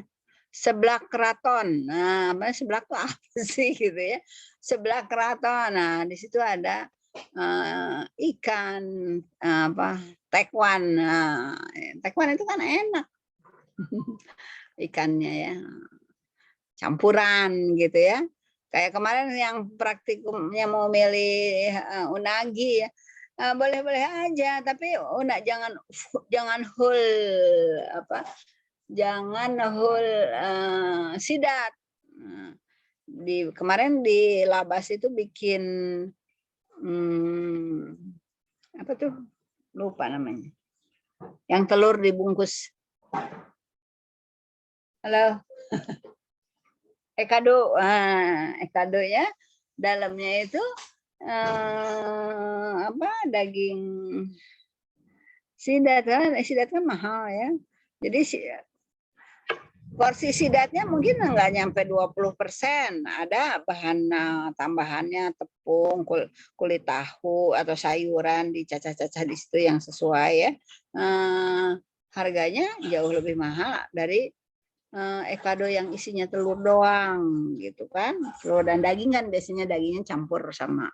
A: seblak keraton. Nah, seblak itu apa sih gitu ya? Seblak keraton. Nah, di situ ada ikan tekwan. Nah, tekwan itu kan enak. Ikannya ya. Campuran gitu ya. Kayak kemarin yang praktikumnya mau milih unagi ya. Boleh-boleh aja, tapi jangan full sidat. Kemarin di Labas itu bikin apa tuh? Lupa namanya. Yang telur dibungkus. Halo. Ekado. Ekado ya. Dalamnya itu daging sidat kan mahal ya. Jadi porsi sidatnya mungkin nggak nyampe 20%. Ada bahan tambahannya tepung, kulit tahu atau sayuran dicacah-cacah di situ yang sesuai ya. Harganya jauh lebih mahal dari ekado yang isinya telur doang gitu kan. Telur dan daging kan biasanya dagingnya campur sama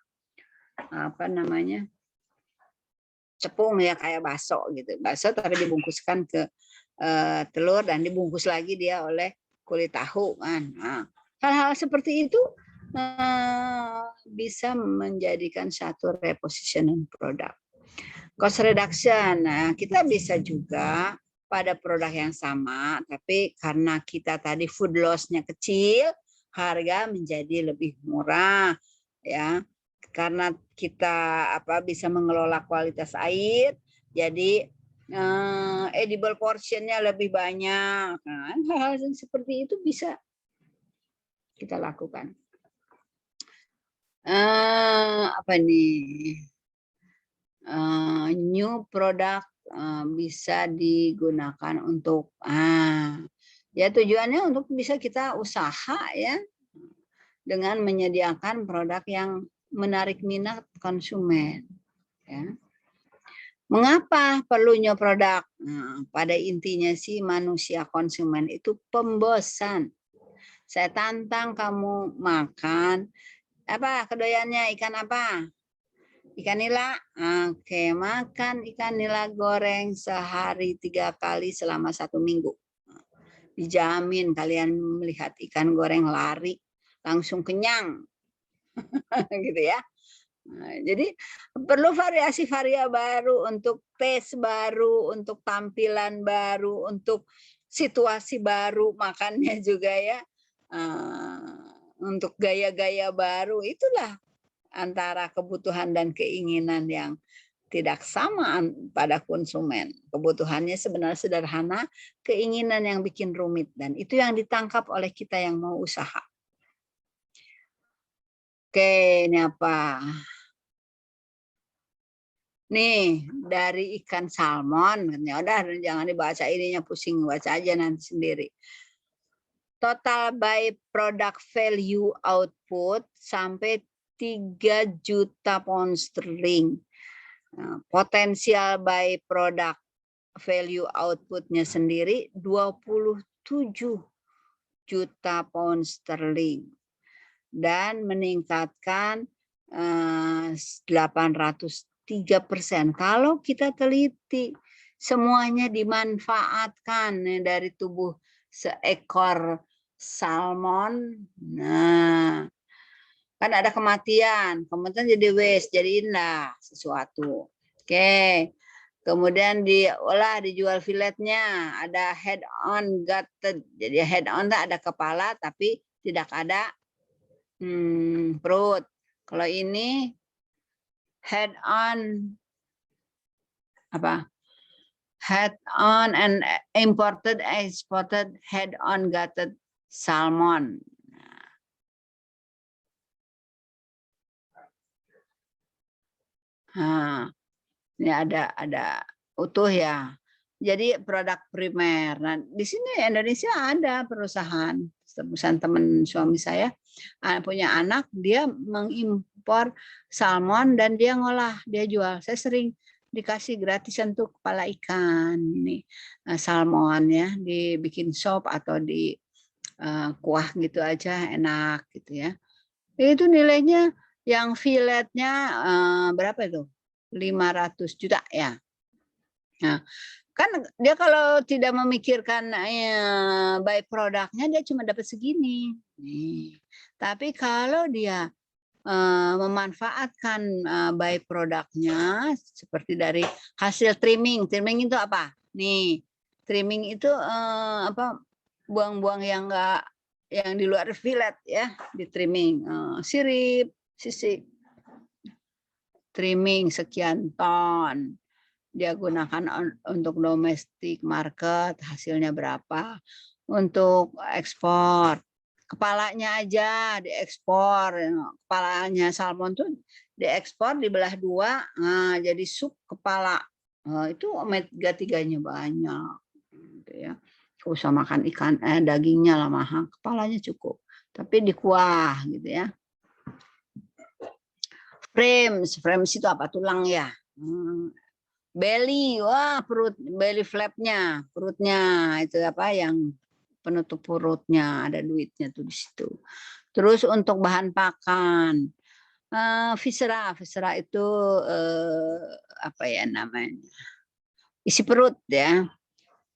A: cepung ya, kayak bakso gitu. Bakso tapi dibungkuskan ke telur dan dibungkus lagi dia oleh kulit tahu kan. Hal-hal seperti itu bisa menjadikan satu repositioning produk. Cost reduction. Nah, kita bisa juga pada produk yang sama, tapi karena kita tadi food loss-nya kecil, harga menjadi lebih murah ya. Karena kita bisa mengelola kualitas air, jadi edible portion-nya lebih banyak. Nah, hal-hal seperti itu bisa kita lakukan. New product bisa digunakan untuk ya tujuannya untuk bisa kita usaha ya dengan menyediakan produk yang menarik minat konsumen ya. Mengapa perlu new produk? Pada intinya sih manusia konsumen itu pembosan. Saya tantang kamu makan kedoyannya ikan apa? Ikan nila. Oke, makan ikan nila goreng sehari 3 kali selama 1 minggu. Dijamin kalian melihat ikan goreng lari langsung kenyang. Gitu ya. Jadi perlu variasi-variasi baru untuk tes baru, untuk tampilan baru, untuk situasi baru makannya juga ya. Untuk gaya-gaya baru, itulah antara kebutuhan dan keinginan yang tidak sama pada konsumen. Kebutuhannya sebenarnya sederhana, keinginan yang bikin rumit. Dan itu yang ditangkap oleh kita yang mau usaha. Oke, ini apa? Nih, dari ikan salmon. Ya udah, jangan dibaca ininya, pusing. Baca aja nanti sendiri. Total by product value output sampai 3 juta pound sterling. Potensial by product value outputnya sendiri 27 juta pound sterling. Dan meningkatkan 803%. Kalau kita teliti, semuanya dimanfaatkan dari tubuh seekor salmon. Nah, kan ada kematian, kemudian jadi waste, jadiinlah sesuatu. Oke. Kemudian diolah, dijual filetnya, ada head on gutted. Jadi head on ada kepala tapi tidak ada perut. Kalau ini head on head on and imported exported head on gutted salmon. Ini ada utuh ya. jadi produk primer. Nah, di sini Indonesia ada perusahaan teman suami saya punya anak, dia mengimpor salmon dan dia ngolah, dia jual. Saya sering dikasih gratisan tuh kepala ikan ini salmon ya, dibikin sop atau di kuah gitu aja enak gitu ya. Itu nilainya yang filetnya berapa itu? 500 juta ya. Nah, kan dia kalau tidak memikirkan by produknya dia cuma dapat segini. Nih. Tapi kalau dia memanfaatkan by produknya seperti dari hasil trimming. Trimming itu apa? Nih, trimming itu apa? Buang-buang yang enggak yang di luar fillet ya, di trimming sirip, sisik. Trimming sekian ton. Dia gunakan untuk domestic market, hasilnya berapa. Untuk ekspor, kepalanya aja diekspor. Kepalanya salmon tuh diekspor, dibelah dua, nah, jadi sup kepala. Itu omega 3-nya banyak. Gitu ya. Gak usah makan ikan, dagingnya lah mahal, kepalanya cukup. Tapi di kuah gitu ya. Frames itu apa? Tulang ya. Belly, wah perut, belly flapnya, perutnya itu apa yang penutup perutnya, ada duitnya tuh di situ. Terus untuk bahan pakan, viscera itu apa ya namanya, isi perut ya.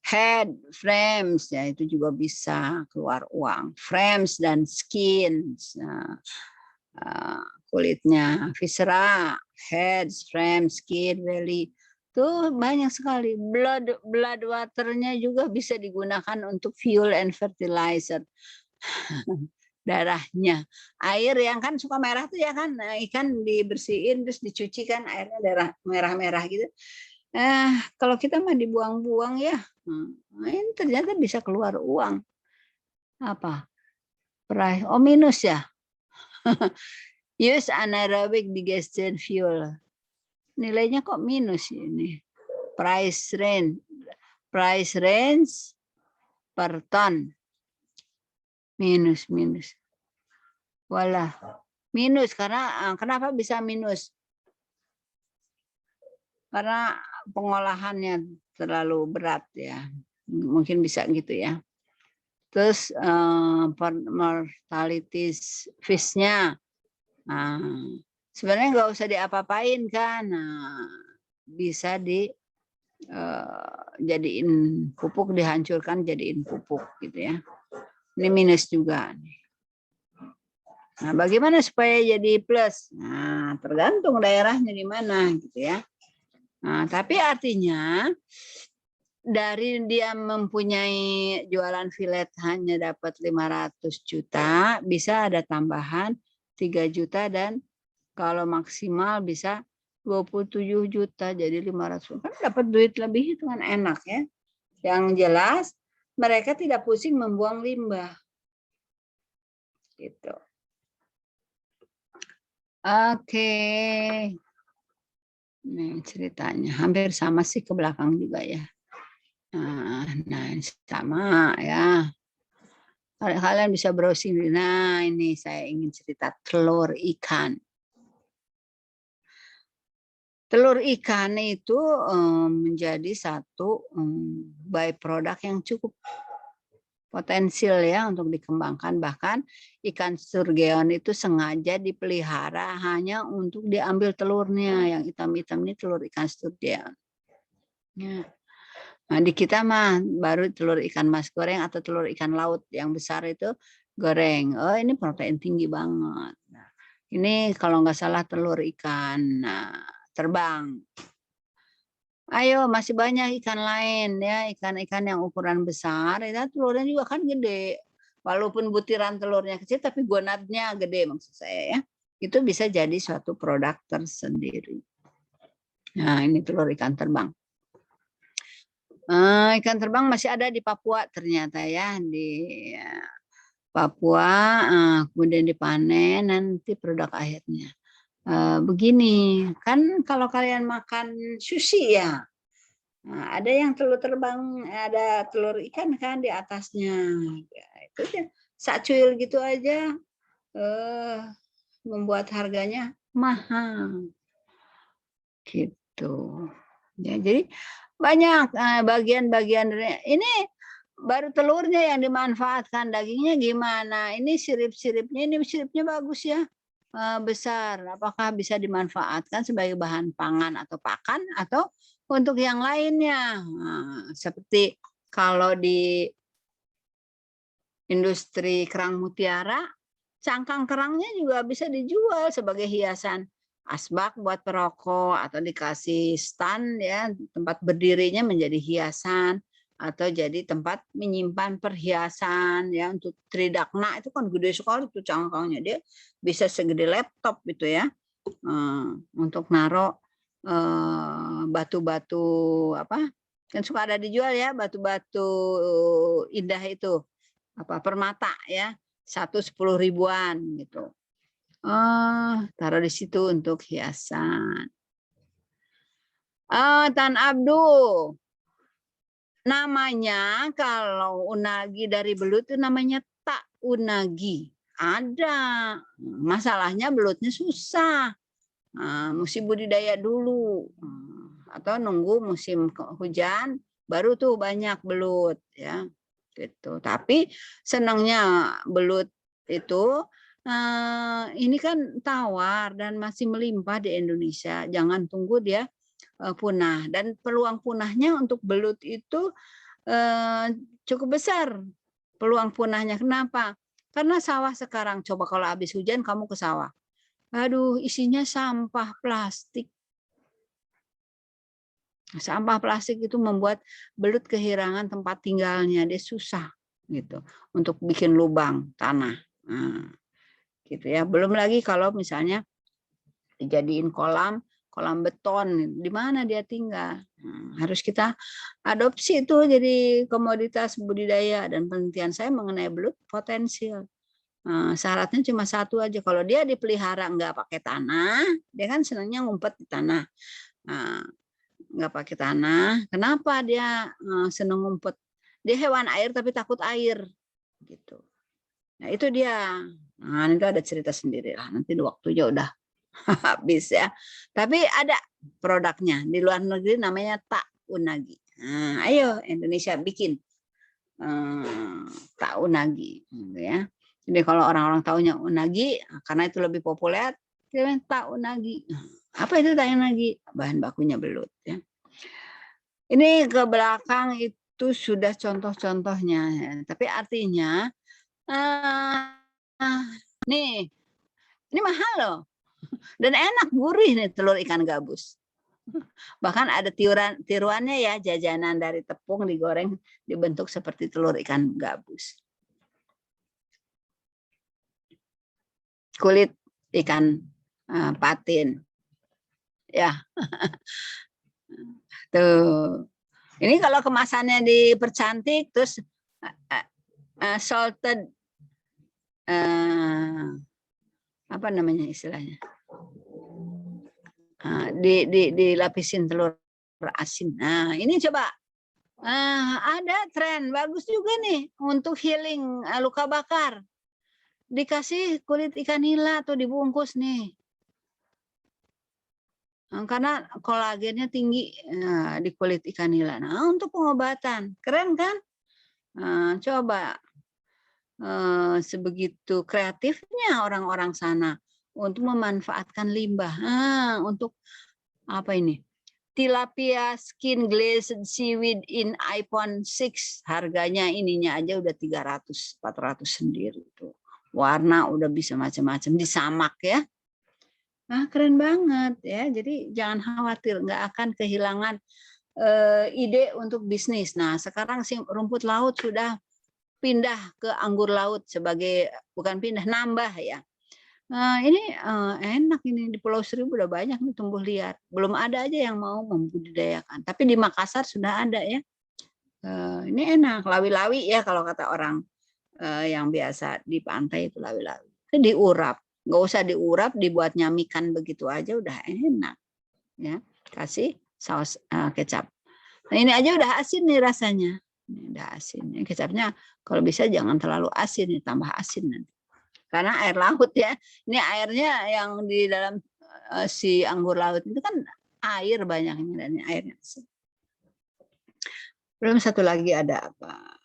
A: Head, frames ya itu juga bisa keluar uang. Frames dan skins, kulitnya, viscera, head, frames, skin, belly. Tuh banyak sekali. Blood waternya juga bisa digunakan untuk fuel and fertilizer. Darahnya. Air yang kan suka merah tuh ya kan, ikan dibersihin terus dicuci kan airnya darah merah-merah gitu. Kalau kita mah dibuang-buang ya. Ini ternyata bisa keluar uang. Apa? Price. Oh minus ya. Use anaerobic digestion fuel. Nilainya kok minus ini. Price range per ton. Minus. Walah, minus karena kenapa bisa minus? Karena pengolahannya terlalu berat ya. Mungkin bisa gitu ya. Terus mortality fish-nya. Sebenarnya nggak usah diapa-apain kan. Bisa jadiin pupuk, dihancurkan jadiin pupuk gitu ya. Ini minus juga. Nah, bagaimana supaya jadi plus? Nah, tergantung daerahnya di mana gitu ya. Nah, tapi artinya dari dia mempunyai jualan filet hanya dapat 500 juta, bisa ada tambahan 3 juta dan kalau maksimal bisa 27 juta, jadi 500. Kan dapat duit lebih, itu kan enak ya. Yang jelas mereka tidak pusing membuang limbah. Gitu. Oke. Nih ceritanya hampir sama sih ke belakang juga ya. Nah sama ya. Kalian bisa browsing. Nah ini saya ingin cerita telur ikan. Telur ikan itu menjadi satu byproduct yang cukup potensial ya untuk dikembangkan. Bahkan ikan surgeon itu sengaja dipelihara hanya untuk diambil telurnya. Yang hitam-hitam ini telur ikan surgeon. Ya. Nah, di kita mah baru telur ikan mas goreng atau telur ikan laut yang besar itu goreng. Oh ini protein tinggi banget. Nah, ini kalau nggak salah telur ikan terbang. Ayo masih banyak ikan lain ya, ikan-ikan yang ukuran besar, ya, telurnya juga kan gede. Walaupun butiran telurnya kecil, tapi gonadnya gede maksud saya ya. Itu bisa jadi suatu produk tersendiri. Nah ini telur ikan terbang. Ikan terbang masih ada di Papua ternyata ya, di Papua, kemudian dipanen nanti produk akhirnya. Begini, kan kalau kalian makan sushi ya, Nah, ada yang telur terbang, ada telur ikan kan di atasnya. Ya, itu dia sacuil gitu aja membuat harganya mahal. Gitu. Ya, jadi banyak bagian-bagian ini baru telurnya yang dimanfaatkan, dagingnya gimana? Ini siripnya bagus ya. Besar. Apakah bisa dimanfaatkan sebagai bahan pangan atau pakan atau untuk yang lainnya? Nah, seperti kalau di industri kerang mutiara, cangkang kerangnya juga bisa dijual sebagai hiasan asbak buat perokok atau dikasih stand ya, tempat berdirinya menjadi hiasan atau jadi tempat menyimpan perhiasan ya. Untuk tridakna itu kan gede sekali tuh cangkangnya, dia bisa segede laptop gitu ya. Untuk naruh batu-batu apa kan suka ada dijual ya, batu-batu indah itu apa permata ya, 10 ribuan gitu. Taruh di situ untuk hiasan. Tan Abdul, namanya kalau unagi dari belut itu namanya tak unagi. Ada, masalahnya belutnya susah. Mesti budidaya dulu atau nunggu musim hujan baru tuh banyak belut ya gitu. Tapi senangnya belut itu ini kan tawar dan masih melimpah di Indonesia. Jangan tunggu dia punah, dan peluang punahnya untuk belut itu cukup besar. Peluang punahnya kenapa? Karena sawah sekarang, coba kalau habis hujan kamu ke sawah, aduh isinya sampah plastik. Sampah plastik itu membuat belut kehilangan tempat tinggalnya, dia susah gitu untuk bikin lubang tanah. Nah, gitu ya. Belum lagi kalau misalnya dijadiin kolam beton, di mana dia tinggal. Harus kita adopsi itu jadi komoditas budidaya, dan penelitian saya mengenai belut potensial. Syaratnya cuma satu aja, kalau dia dipelihara nggak pakai tanah, dia kan senangnya ngumpet di tanah. Nggak pakai tanah, kenapa dia senang ngumpet? Dia hewan air tapi takut air, gitu. Nah itu dia. Nah itu ada cerita sendiri lah. Nanti waktunya udah habis ya. Tapi ada produknya di luar negeri namanya tak unagi. Nah, ayo Indonesia bikin tak unagi, gitu ya. Jadi kalau orang-orang taunya unagi, karena itu lebih populer, tak unagi. Apa itu tak unagi? Bahan bakunya belut ya. Ini ke belakang itu sudah contoh-contohnya, ya. Tapi artinya nih, ini mahal loh, dan enak, gurih nih telur ikan gabus. Bahkan ada tiruannya ya, jajanan dari tepung digoreng dibentuk seperti telur ikan gabus. Kulit ikan patin, ya. Tuh. Ini kalau kemasannya dipercantik, terus salted, apa namanya istilahnya, dilapisin telur asin. Nah ini coba ada tren bagus juga nih untuk healing luka bakar. Dikasih kulit ikan nila atau dibungkus nih. Karena kolagennya tinggi di kulit ikan nila. Nah, untuk pengobatan, keren kan? Coba sebegitu kreatifnya orang-orang sana untuk memanfaatkan limbah. Untuk apa ini? Tilapia skin glazed seaweed in iPhone 6. Harganya ininya aja udah 300-400 sendiri tuh. Warna udah bisa macam-macam, disamak ya. Keren banget ya. Jadi jangan khawatir, nggak akan kehilangan ide untuk bisnis. Nah, sekarang sih rumput laut sudah pindah ke anggur laut sebagai, bukan pindah, nambah ya. Ini enak ini, di Pulau Seribu udah banyak nih tumbuh liar. Belum ada aja yang mau membudidayakan. Tapi di Makassar sudah ada ya. Ini enak, lawi-lawi ya kalau kata orang yang biasa di pantai itu lawi-lawi. Diurap. Nggak usah diurap, dibuat nyamikan begitu aja udah enak ya. Kasih saus kecap Nah, ini aja udah asin nih rasanya. Ini udah asin. Ini kecapnya kalau bisa jangan terlalu asin, tambah asin nanti. Karena air laut ya. Ini airnya yang di dalam si anggur laut itu kan air banyaknya dan ini airnya asin. Belum satu lagi ada apa?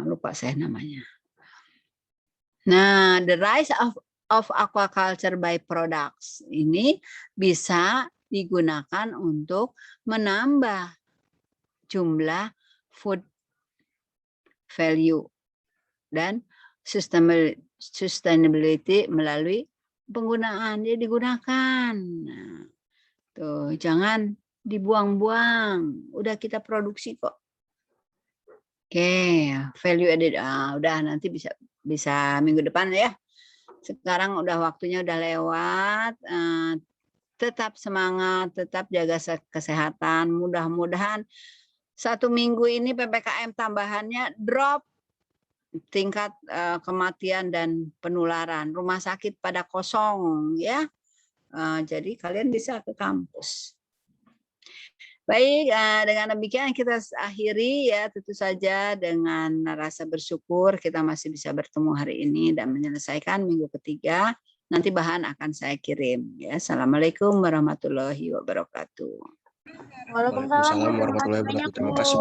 A: Lupa saya namanya. Nah, the rise of aquaculture by products ini bisa digunakan untuk menambah jumlah food value dan sustainability melalui penggunaan. Dia digunakan. Nah, tuh, jangan dibuang-buang. Udah kita produksi kok. Oke, value added. Udah nanti bisa minggu depan ya. Sekarang udah waktunya udah lewat. Tetap semangat, tetap jaga kesehatan. Mudah-mudahan 1 minggu ini PPKM tambahannya drop tingkat kematian dan penularan. Rumah sakit pada kosong ya. Jadi kalian bisa ke kampus. Baik, dengan demikian kita akhiri ya, tentu saja dengan rasa bersyukur kita masih bisa bertemu hari ini dan menyelesaikan minggu ketiga. Nanti bahan akan saya kirim ya. Assalamualaikum warahmatullahi wabarakatuh.
D: Waalaikumsalam warahmatullahi wabarakatuh. Terima kasih.